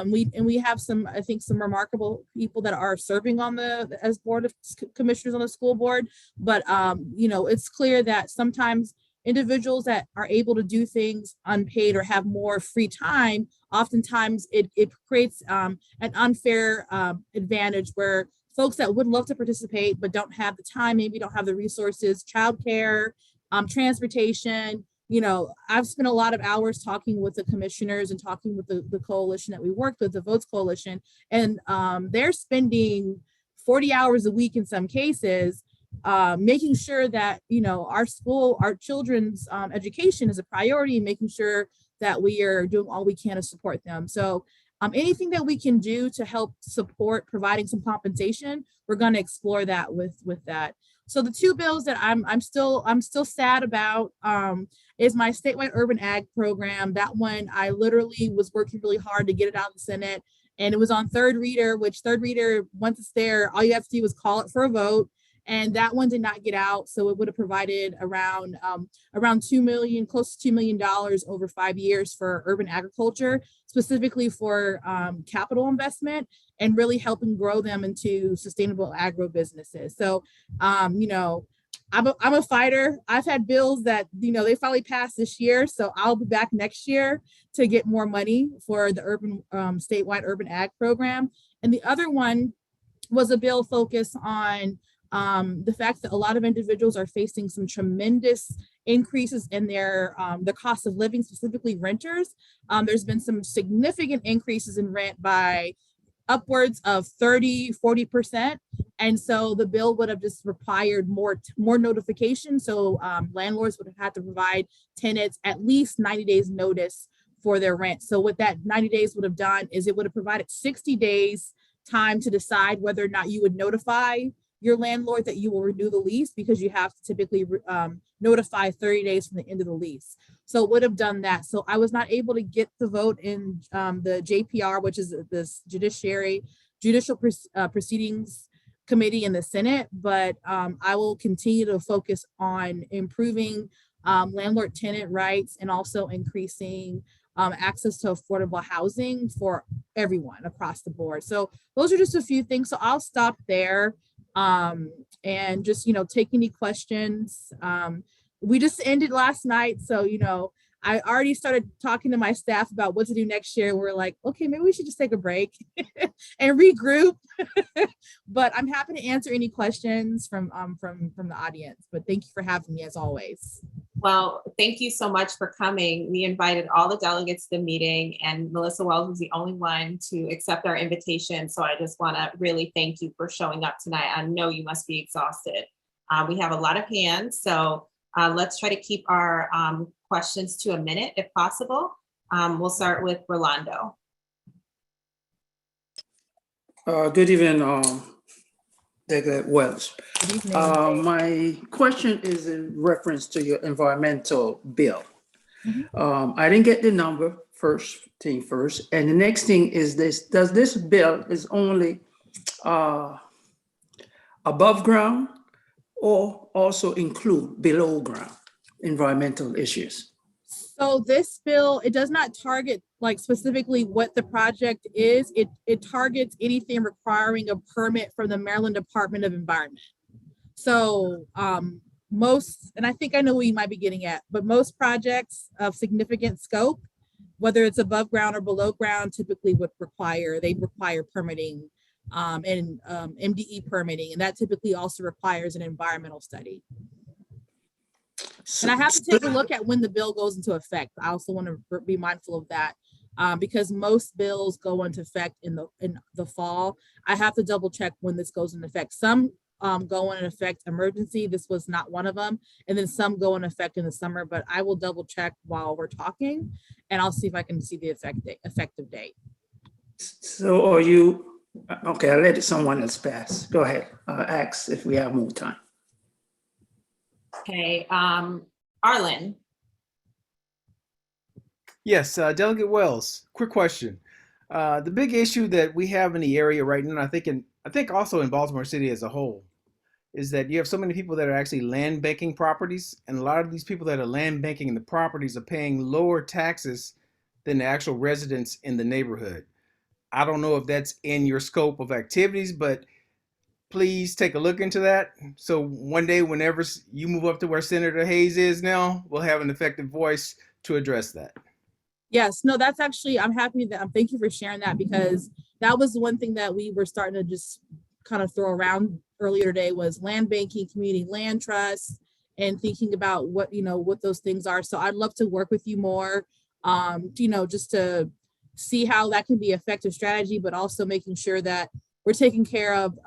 We have some, I think, some remarkable people that are serving on as board of commissioners on the school board. But it's clear that sometimes individuals that are able to do things unpaid or have more free time, oftentimes it creates an unfair advantage where folks that would love to participate but don't have the time, maybe don't have the resources, childcare, transportation. I've spent a lot of hours talking with the commissioners and talking with the coalition that we worked with, the Votes Coalition, and they're spending 40 hours a week in some cases, making sure that, our children's education is a priority, and making sure that we are doing all we can to support them. So anything that we can do to help support providing some compensation, we're going to explore that with that. So the two bills that I'm still sad about is my statewide urban ag program. That one, I literally was working really hard to get it out in the Senate, and it was on third reader, which third reader, once it's there, all you have to do is call it for a vote. And that one did not get out. So it would have provided around $2 million, close to $2 million over 5 years for urban agriculture, specifically for capital investment and really helping grow them into sustainable agro businesses. So, I'm a fighter. I've had bills that, they finally passed this year. So I'll be back next year to get more money for the statewide urban ag program. And the other one was a bill focused on the fact that a lot of individuals are facing some tremendous increases in their the cost of living, specifically renters. There's been some significant increases in rent by upwards of 30-40%. And so the bill would have just required more notification. So landlords would have had to provide tenants at least 90 days notice for their rent. So what that 90 days would have done is it would have provided 60 days time to decide whether or not you would notify your landlord that you will renew the lease, because you have to typically notify 30 days from the end of the lease. So it would have done that. So I was not able to get the vote in the JPR, which is this Judicial Proceedings Committee in the Senate, but I will continue to focus on improving landlord tenant rights and also increasing access to affordable housing for everyone across the board. So those are just a few things. So I'll stop there. And just, take any questions. We just ended last night. So, I already started talking to my staff about what to do next year. We're like, okay, maybe we should just take a break and regroup. But I'm happy to answer any questions from the audience. But thank you for having me as always. Well, thank you so much for coming. We invited all the delegates to the meeting, and Melissa Wells was the only one to accept our invitation. So I just want to really thank you for showing up tonight. I know you must be exhausted. We have a lot of hands, so let's try to keep our questions to a minute if possible. We'll start with Rolando. Good evening, Delegate Wells. My question is in reference to your environmental bill. I didn't get the number, first thing first. And the next thing is this: does this bill is only above ground or also include below ground environmental issues? So this bill, it does not target like specifically what the project is. It targets anything requiring a permit from the Maryland Department of Environment. So most, and I think I know what you might be getting at, but most projects of significant scope whether it's above ground or below ground, typically they require permitting and MDE permitting, and that typically also requires an environmental study. And I have to take a look at when the bill goes into effect. I also want to be mindful of that because most bills go into effect in the fall. I have to double check when this goes into effect. Some go into effect emergency. This was not one of them. And then some go into effect in the summer, but I will double check while we're talking and I'll see if I can see the effective date. So are you, okay, I'll let someone else pass. Go ahead, ask if we have more time. Okay, Arlen. Yes, Delegate Wells, quick question. The big issue that we have in the area right now, I think also in Baltimore City as a whole, is that you have so many people that are actually land banking properties, and a lot of these people that are land banking the properties are paying lower taxes than the actual residents in the neighborhood. I don't know if that's in your scope of activities, but please take a look into that. So one day, whenever you move up to where Senator Hayes is now, we'll have an effective voice to address that. Yes, no, that's actually, I'm happy that, thank you for sharing that, because that was one thing that we were starting to just kind of throw around earlier today was land banking, community land trusts, and thinking about what, what those things are. So I'd love to work with you more, just to see how that can be an effective strategy, but also making sure that we're taking care of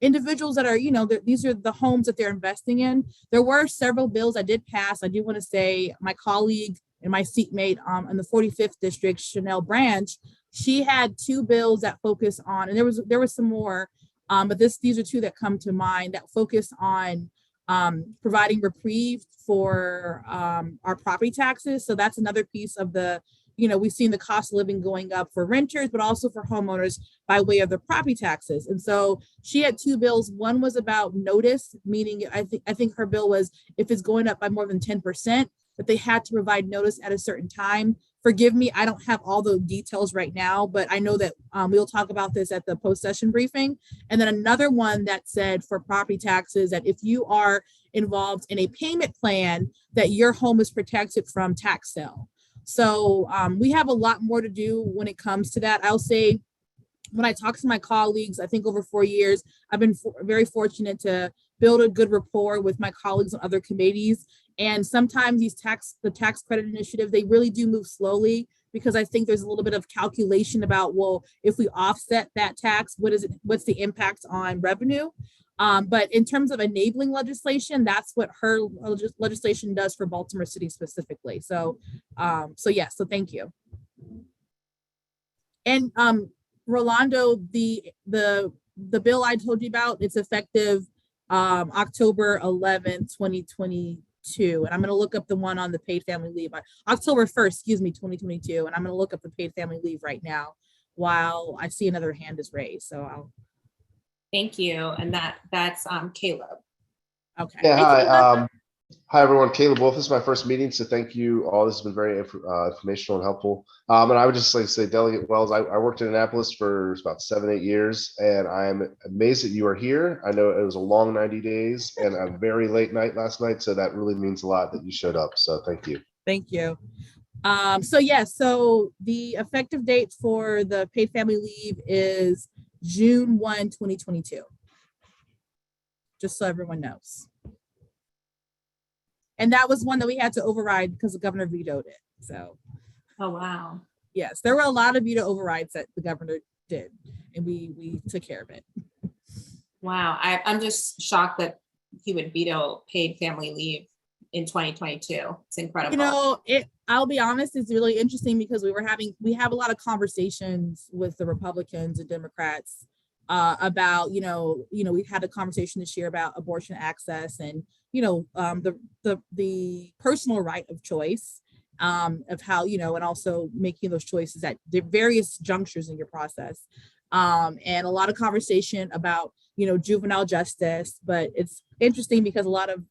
individuals that are, these are the homes that they're investing in. There were several bills I did pass. I do want to say my colleague and my seatmate in the 45th district, Chanel Branch, she had 2 bills that focus on, and there was some more, but these are 2 that come to mind that focus on providing reprieve for our property taxes. So that's another piece of the, we've seen the cost of living going up for renters, but also for homeowners by way of the property taxes. And so she had 2 bills. One was about notice, meaning I think her bill was if it's going up by more than 10%, that they had to provide notice at a certain time. Forgive me, I don't have all the details right now, but I know that we'll talk about this at the post-session briefing. And then another one that said for property taxes that if you are involved in a payment plan, that your home is protected from tax sale. So we have a lot more to do when it comes to that. I'll say, when I talk to my colleagues, I think over 4 years, I've been very fortunate to build a good rapport with my colleagues on other committees. And sometimes the tax credit initiative, they really do move slowly because I think there's a little bit of calculation about, well, if we offset that tax, what's the impact on revenue? But in terms of enabling legislation, that's what her legislation does for Baltimore City specifically. So thank you. And Rolando, the bill I told you about, it's effective October 11th, 2022. And I'm going to look up the one on the paid family leave. October 1st, 2022. And I'm going to look up the paid family leave right now while I see another hand is raised. So Thank you. And that's Caleb. Okay. Yeah, hi. Hi, everyone. Caleb Wolf. This is my first meeting, so thank you all. This has been very informational and helpful. And I would just like to say, Delegate Wells, I worked in Annapolis for about 7-8 years, and I'm amazed that you are here. I know it was a long 90 days and a very late night last night, so that really means a lot that you showed up. So thank you. Thank you. So the effective date for the paid family leave is June 1, 2022. Just so everyone knows. And that was one that we had to override because the governor vetoed it. So, oh wow. Yes, there were a lot of veto overrides that the governor did, and we took care of it. Wow, I'm just shocked that he would veto paid family leave in 2022. It's incredible. I'll be honest, it's really interesting because we have a lot of conversations with the Republicans and Democrats about, we've had a conversation this year about abortion access and, the personal right of choice of how, and also making those choices at the various junctures in your process. And a lot of conversation about, juvenile justice, but it's interesting because a lot of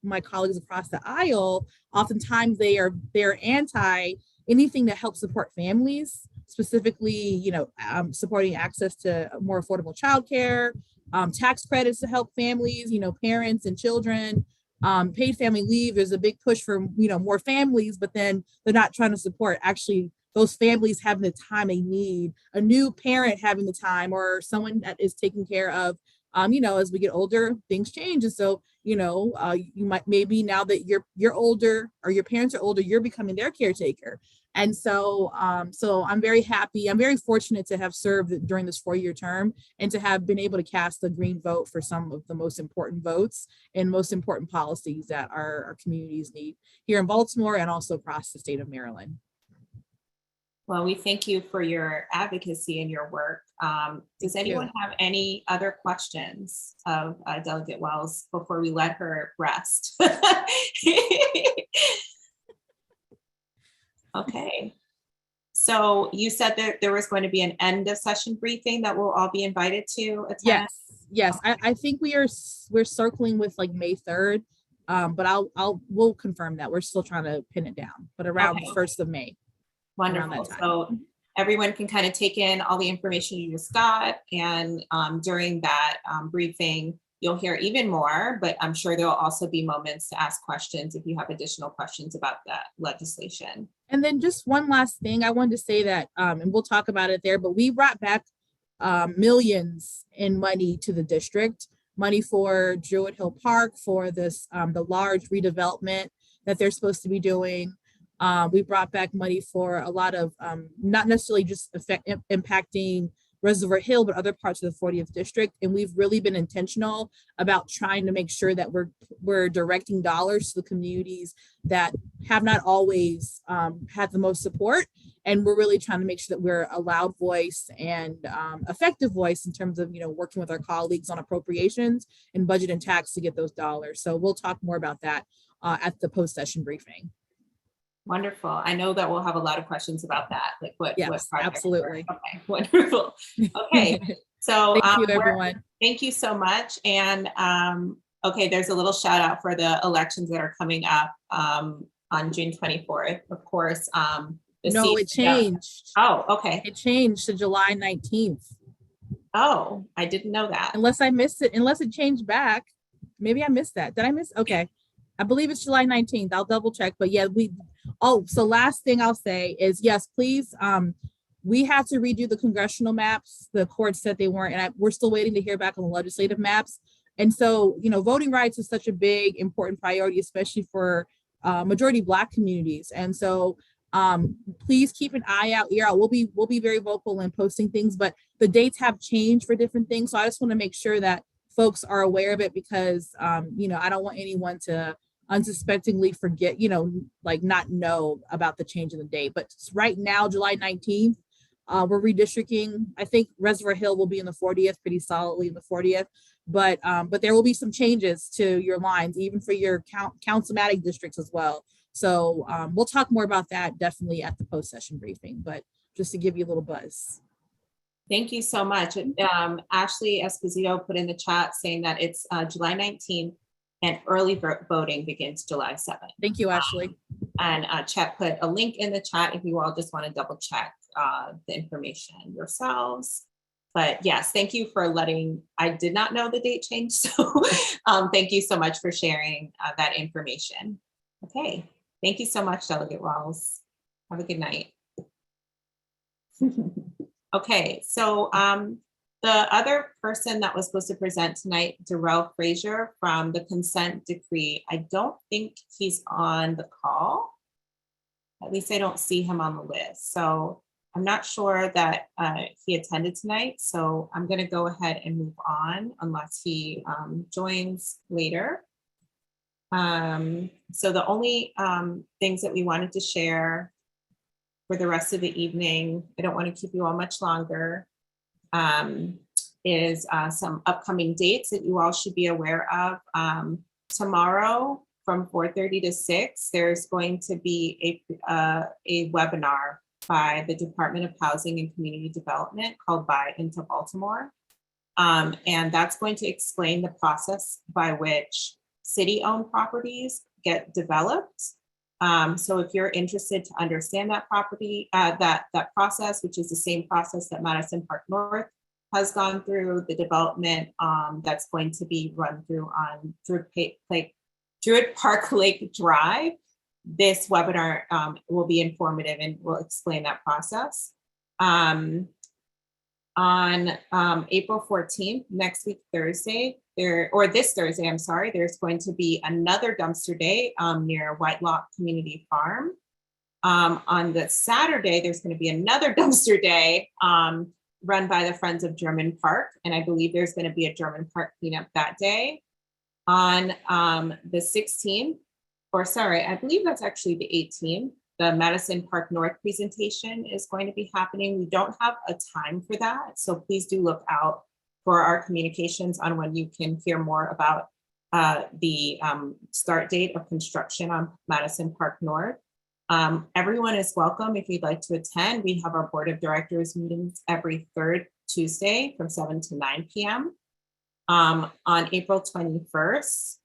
my colleagues across the aisle, oftentimes they're anti anything that helps support families, specifically, supporting access to more affordable childcare, tax credits to help families, parents and children, paid family leave. There's a big push for, more families, but then they're not trying to support actually those families having the time they need, a new parent having the time, or someone that is taking care of, as we get older, things change. And so, you might, maybe now that you're older or your parents are older, you're becoming their caretaker. And so, I'm very happy. I'm very fortunate to have served during this 4-year term and to have been able to cast the green vote for some of the most important votes and most important policies that our communities need here in Baltimore and also across the state of Maryland. Well, we thank you for your advocacy and your work. Does anyone have any other questions of Delegate Wells before we let her rest? Okay. So you said that there was going to be an end of session briefing that we'll all be invited to attend? Yes. I think we're circling with like May 3rd, but we'll confirm that. We're still trying to pin it down, but around the 1st of May. Wonderful. So everyone can kind of take in all the information you just got, and during that briefing, you'll hear even more, but I'm sure there'll also be moments to ask questions if you have additional questions about that legislation. And then just one last thing I wanted to say that, and we'll talk about it there, but we brought back millions in money to the district, money for Druid Hill Park, for this, the large redevelopment that they're supposed to be doing. We brought back money for a lot of, not necessarily just impacting Reservoir Hill, but other parts of the 40th district. And we've really been intentional about trying to make sure that we're directing dollars to the communities that have not always had the most support. And we're really trying to make sure that we're a loud voice and effective voice in terms of, working with our colleagues on appropriations and budget and tax to get those dollars. So we'll talk more about that at the post-session briefing. Wonderful. I know that we'll have a lot of questions about that. Like what projects absolutely. Okay, wonderful. Okay, so thank you, everyone. Thank you so much. And okay, there's a little shout out for the elections that are coming up on June 24th. Of course, no, it changed. Oh, okay. It changed to July 19th. Oh, I didn't know that. Unless I missed it, unless it changed back. Maybe I missed that. Did I miss? Okay. I believe it's July 19th. I'll double check. But yeah, so last thing I'll say is, yes, please. We had to redo the congressional maps. The court said they weren't, and we're still waiting to hear back on the legislative maps. And so, voting rights is such a big, important priority, especially for majority Black communities. And so please keep an eye out, ear out. We'll be very vocal in posting things, but the dates have changed for different things. So I just want to make sure that folks are aware of it, because I don't want anyone to unsuspectingly forget, like not know about the change in the date. But right now, July 19th, we're redistricting. I think Reservoir Hill will be in the 40th, pretty solidly in the 40th. But there will be some changes to your lines, even for your councilmatic districts as well. So we'll talk more about that definitely at the post-session briefing, but just to give you a little buzz. Thank you so much. Ashley Esposito put in the chat saying that it's July 19th and early voting begins July 7th. Thank you, Ashley. And Chet put a link in the chat if you all just want to double check the information yourselves. But yes, thank you for I did not know the date change. So thank you so much for sharing that information. Okay, thank you so much, Delegate Wells. Have a good night. Okay, so the other person that was supposed to present tonight, Darryl Frazier from the consent decree, I don't think he's on the call. At least I don't see him on the list. So I'm not sure that he attended tonight. So I'm gonna go ahead and move on unless he joins later. So the only things that we wanted to share for the rest of the evening, I don't want to keep you all much longer, is some upcoming dates that you all should be aware of. Tomorrow from 4:30 to 6, there's going to be a webinar by the Department of Housing and Community Development called Buy Into Baltimore. And that's going to explain the process by which city-owned properties get developed. So if you're interested to understand that that process, which is the same process that Madison Park North has gone through, the development that's going to be run through Druid Park Lake Drive. This webinar will be informative and will explain that process. On April 14th, next week, Thursday, this Thursday, I'm sorry, there's going to be another dumpster day near Whitelock Community Farm. On the Saturday, there's going to be another dumpster day run by the Friends of German Park. And I believe there's going to be a German Park cleanup that day. On the 16th, or sorry, I believe that's actually the 18th, the Madison Park North presentation is going to be happening. We don't have a time for that, so please do look out for our communications on when you can hear more about the start date of construction on Madison Park North. Everyone is welcome if you'd like to attend. We have our board of directors meetings every third Tuesday from 7 to 9 p.m. On April 21st,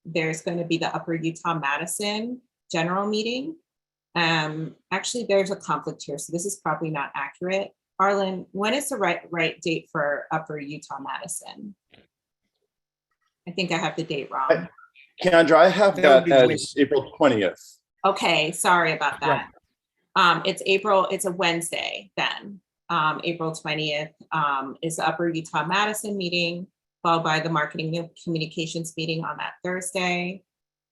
there's going to be the Upper Utah Madison general meeting. Actually, there's a conflict here, so this is probably not accurate. Arlen, when is the right date for Upper Utah Madison? I think I have the date wrong. Keondra, I have that as April 20th. Okay, sorry about that. It's a Wednesday then. April 20th is the Upper Utah Madison meeting, followed by the Marketing and Communications meeting on that Thursday.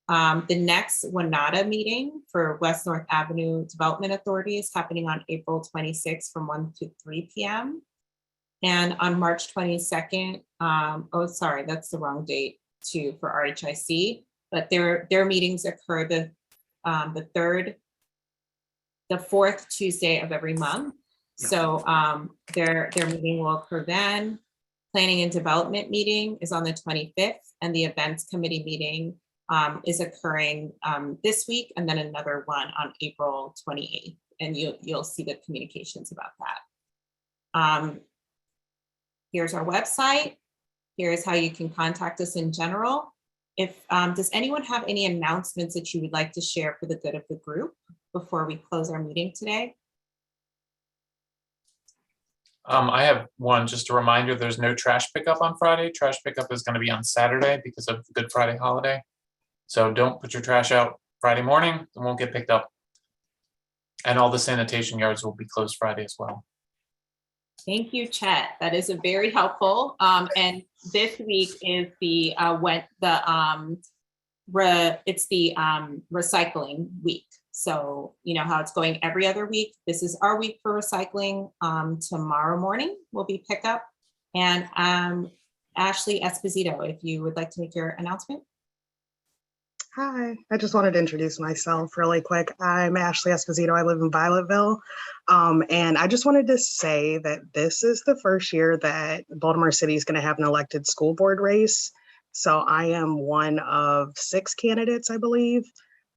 The next WNADA meeting for West North Avenue Development Authority is happening on April 26th from 1 to 3 p.m. And on March 22nd, oh, sorry, that's the wrong date too for RHIC, but their meetings occur the fourth Tuesday of every month. So their meeting will occur then. Planning and Development meeting is on the 25th, and the Events Committee meeting is occurring this week, and then another one on April 28th, and you'll see the communications about that. Here's our website. Here's how you can contact us in general. Does anyone have any announcements that you would like to share for the good of the group before we close our meeting today? I have one, just a reminder, there's no trash pickup on Friday. Trash pickup is going to be on Saturday because of the Good Friday holiday. So don't put your trash out Friday morning, it won't get picked up. And all the sanitation yards will be closed Friday as well. Thank you, Chet. That is a very helpful. And this week is it's the recycling week. So you know how it's going every other week. This is our week for recycling. Tomorrow morning will be pickup. And Ashley Esposito, if you would like to make your announcement. Hi, I just wanted to introduce myself really quick. I'm Ashley Esposito. I live in Violetville. And I just wanted to say that this is the first year that Baltimore City is going to have an elected school board race. So I am one of 6 candidates, I believe.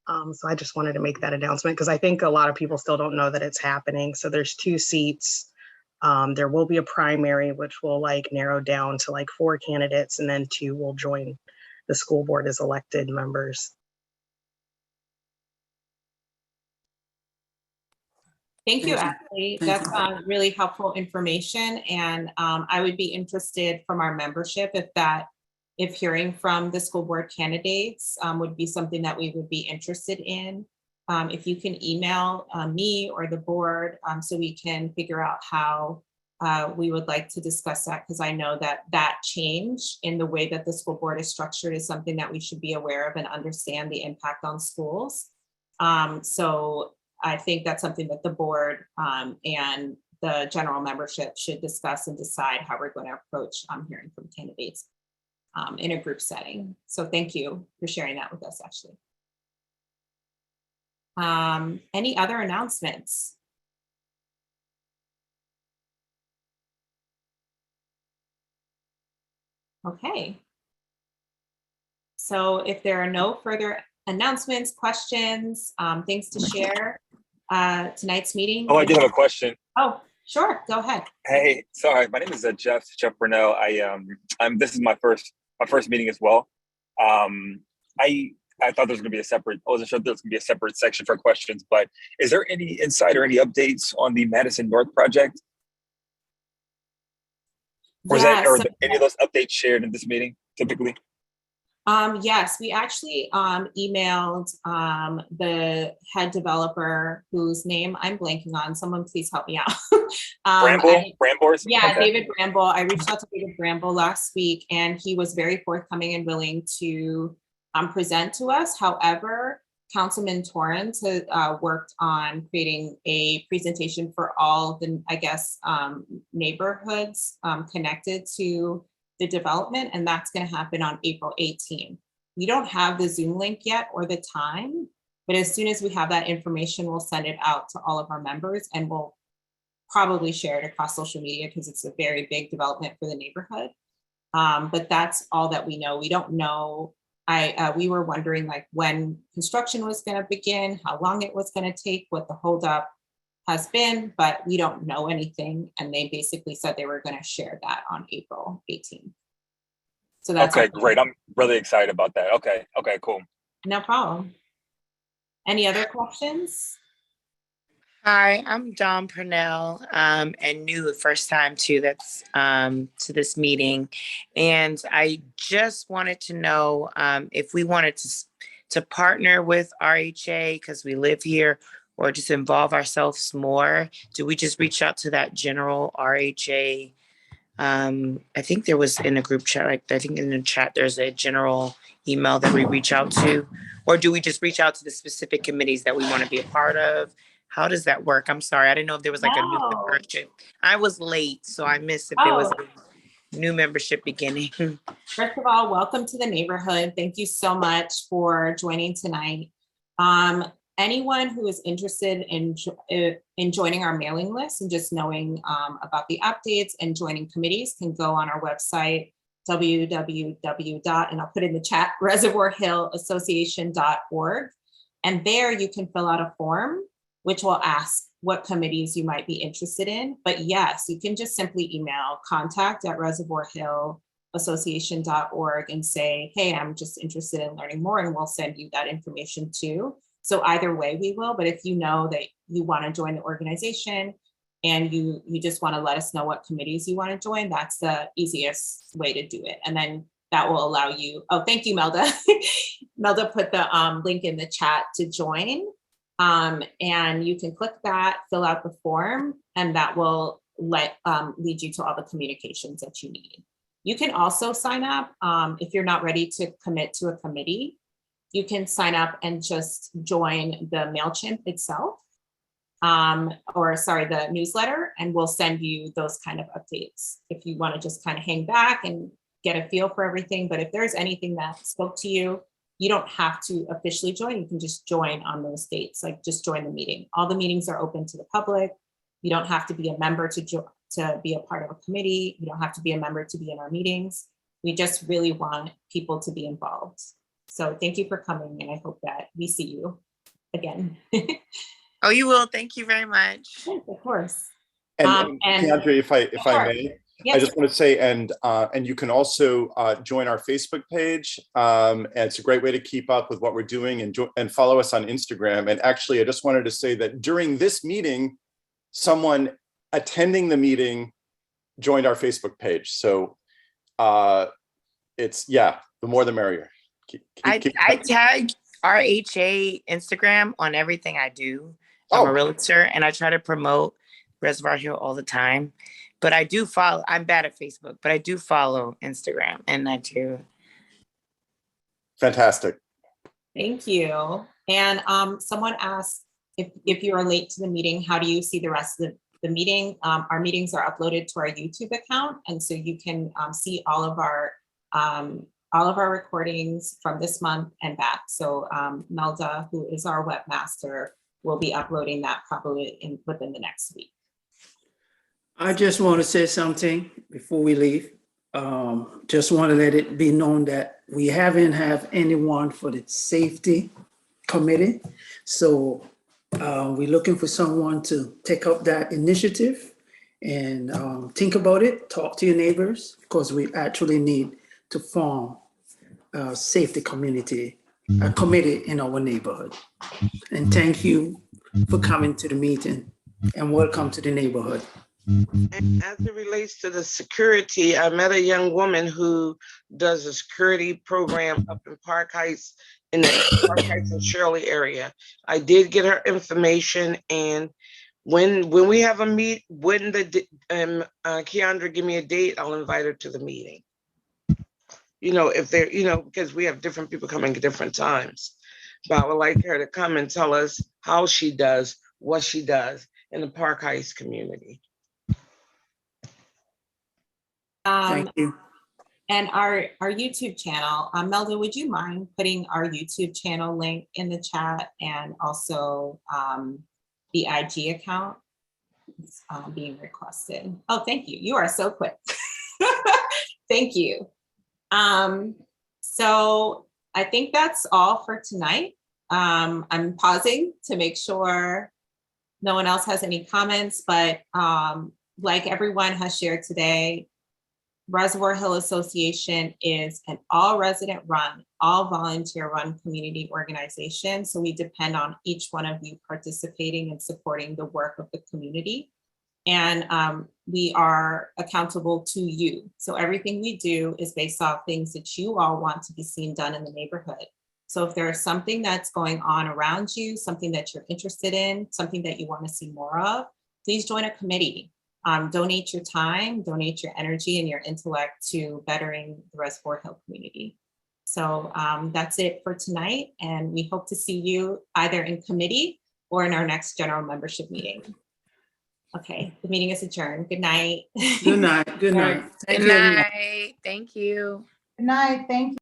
So I just wanted to make that announcement because I think a lot of people still don't know that it's happening. So there's 2 seats. There will be a primary, which will narrow down to 4 candidates, and then 2 will join the school board as elected members. Thank you, Ashley. That's really helpful information. And I would be interested from our membership if hearing from the school board candidates would be something that we would be interested in. If you can email me or the board so we can figure out how we would like to discuss that, because I know that change in the way that the school board is structured is something that we should be aware of and understand the impact on schools. So I think that's something that the board and the general membership should discuss and decide how we're going to approach hearing from candidates in a group setting. So thank you for sharing that with us, Ashley. Any other announcements? Okay. So if there are no further announcements, questions, things to share, tonight's meeting. Oh, I do have a question. Oh, sure. Go ahead. Hey, sorry. My name is Jeff Brunel. This is my first meeting as well. I thought there was going to be I wasn't sure if there was going to be a separate section for questions, but is there any insight or any updates on the Madison North project? Or, or any of those updates shared in this meeting typically? Yes, we actually emailed the head developer whose name I'm blanking on. Someone please help me out. Brambles? Yeah, Okay. David Bramble. I reached out to David Bramble last week and he was very forthcoming and willing to present to us. However, Councilman Torrance has worked on creating a presentation for all the, I guess, neighborhoods connected to the development, and that's going to happen on April 18th. We don't have the Zoom link yet or the time, but as soon as we have that information, we'll send it out to all of our members and we'll probably share it across social media because it's a very big development for the neighborhood. But that's all that we know. We don't know. We were wondering like when construction was going to begin, how long it was going to take, what the holdup has been, but we don't know anything. And they basically said they were going to share that on April 18th. So that's okay, great. I'm really excited about that. Okay, cool. No problem. Any other questions? Hi, I'm Dawn Purnell, and new the first time to to this meeting, and I just wanted to know if we wanted to partner with RHA because we live here, or just involve ourselves more. Do we just reach out to that general RHA? I think there was in a group chat, like I think in the chat, there's a general email that we reach out to, or do we just reach out to the specific committees that we want to be a part of? How does that work? I'm sorry. I didn't know if there was like a new membership. I was late, so I missed if there was a new membership beginning. First of all, welcome to the neighborhood. Thank you so much for joining tonight. Anyone who is interested in joining our mailing list and just knowing about the updates and joining committees can go on our website, www. And I'll put in the chat, reservoirhillassociation.org. And there you can fill out a form, which will ask what committees you might be interested in. But yes, you can just simply email contact@reservoirhillassociation.org and say, hey, I'm just interested in learning more, and we'll send you that information too. So either way we will, but if you know that you want to join the organization and you just want to let us know what committees you want to join, that's the easiest way to do it. And then that will allow you, oh, thank you, Melda. Melda put the link in the chat to join. And you can click that, fill out the form, and that will lead you to all the communications that you need. You can also sign up if you're not ready to commit to a committee. You can sign up and just join the MailChimp itself, the newsletter, and we'll send you those kind of updates if you want to just kind of hang back and get a feel for everything. But if there's anything that spoke to you, you don't have to officially join. You can just join on those dates, like just join the meeting. All the meetings are open to the public. You don't have to be a member to be a part of a committee. You don't have to be a member to be in our meetings. We just really want people to be involved. So thank you for coming, and I hope that we see you again. Oh, you will. Thank you very much. Yes, of course. And Keondra, if I may, yes. I just want to say, and you can also join our Facebook page. And it's a great way to keep up with what we're doing, and follow us on Instagram. And actually, I just wanted to say that during this meeting, someone attending the meeting joined our Facebook page. So it's, the more the merrier. I tag RHA Instagram on everything I do. I'm a realtor and I try to promote Reservoir Hill all the time. But I do follow, I'm bad at Facebook, but I do follow Instagram, and I do. Fantastic. Thank you. And someone asked if you are late to the meeting, how do you see the rest of the meeting? Our meetings are uploaded to our YouTube account, and so you can see all of our recordings from this month and back. So Melda, who is our webmaster, will be uploading that probably within the next week. I just want to say something before we leave. Just want to let it be known that we haven't have anyone for the safety committee. So we're looking for someone to take up that initiative and think about it, talk to your neighbors, because we actually need to form a safety committee in our neighborhood. And thank you for coming to the meeting, and welcome to the neighborhood. And as it relates to the security, I met a young woman who does a security program up in Park Heights, in the Park Heights and Shirley area. I did get her information, and when we have a meet, when Keondra give me a date, I'll invite her to the meeting. You know, if they're, you know, because we have different people coming at different times. But I would like her to come and tell us how she does, what she does in the Park Heights community. Thank you. And our YouTube channel, Melda, would you mind putting our YouTube channel link in the chat, and also the IG account? It's being requested. Oh, thank you. You are so quick. Thank you. So I think that's all for tonight. I'm pausing to make sure no one else has any comments, but like everyone has shared today, Reservoir Hill Association is an all resident run, all volunteer run community organization. So we depend on each one of you participating and supporting the work of the community. And we are accountable to you. So everything we do is based off things that you all want to be seen done in the neighborhood. So if there is something that's going on around you, something that you're interested in, something that you want to see more of, please join a committee. Donate your time, donate your energy and your intellect to bettering the Reservoir Hill community. So that's it for tonight. And we hope to see you either in committee or in our next general membership meeting. Okay, the meeting is adjourned. Good night. Good night. Good night. Good night. Thank you. Good night. Thank you.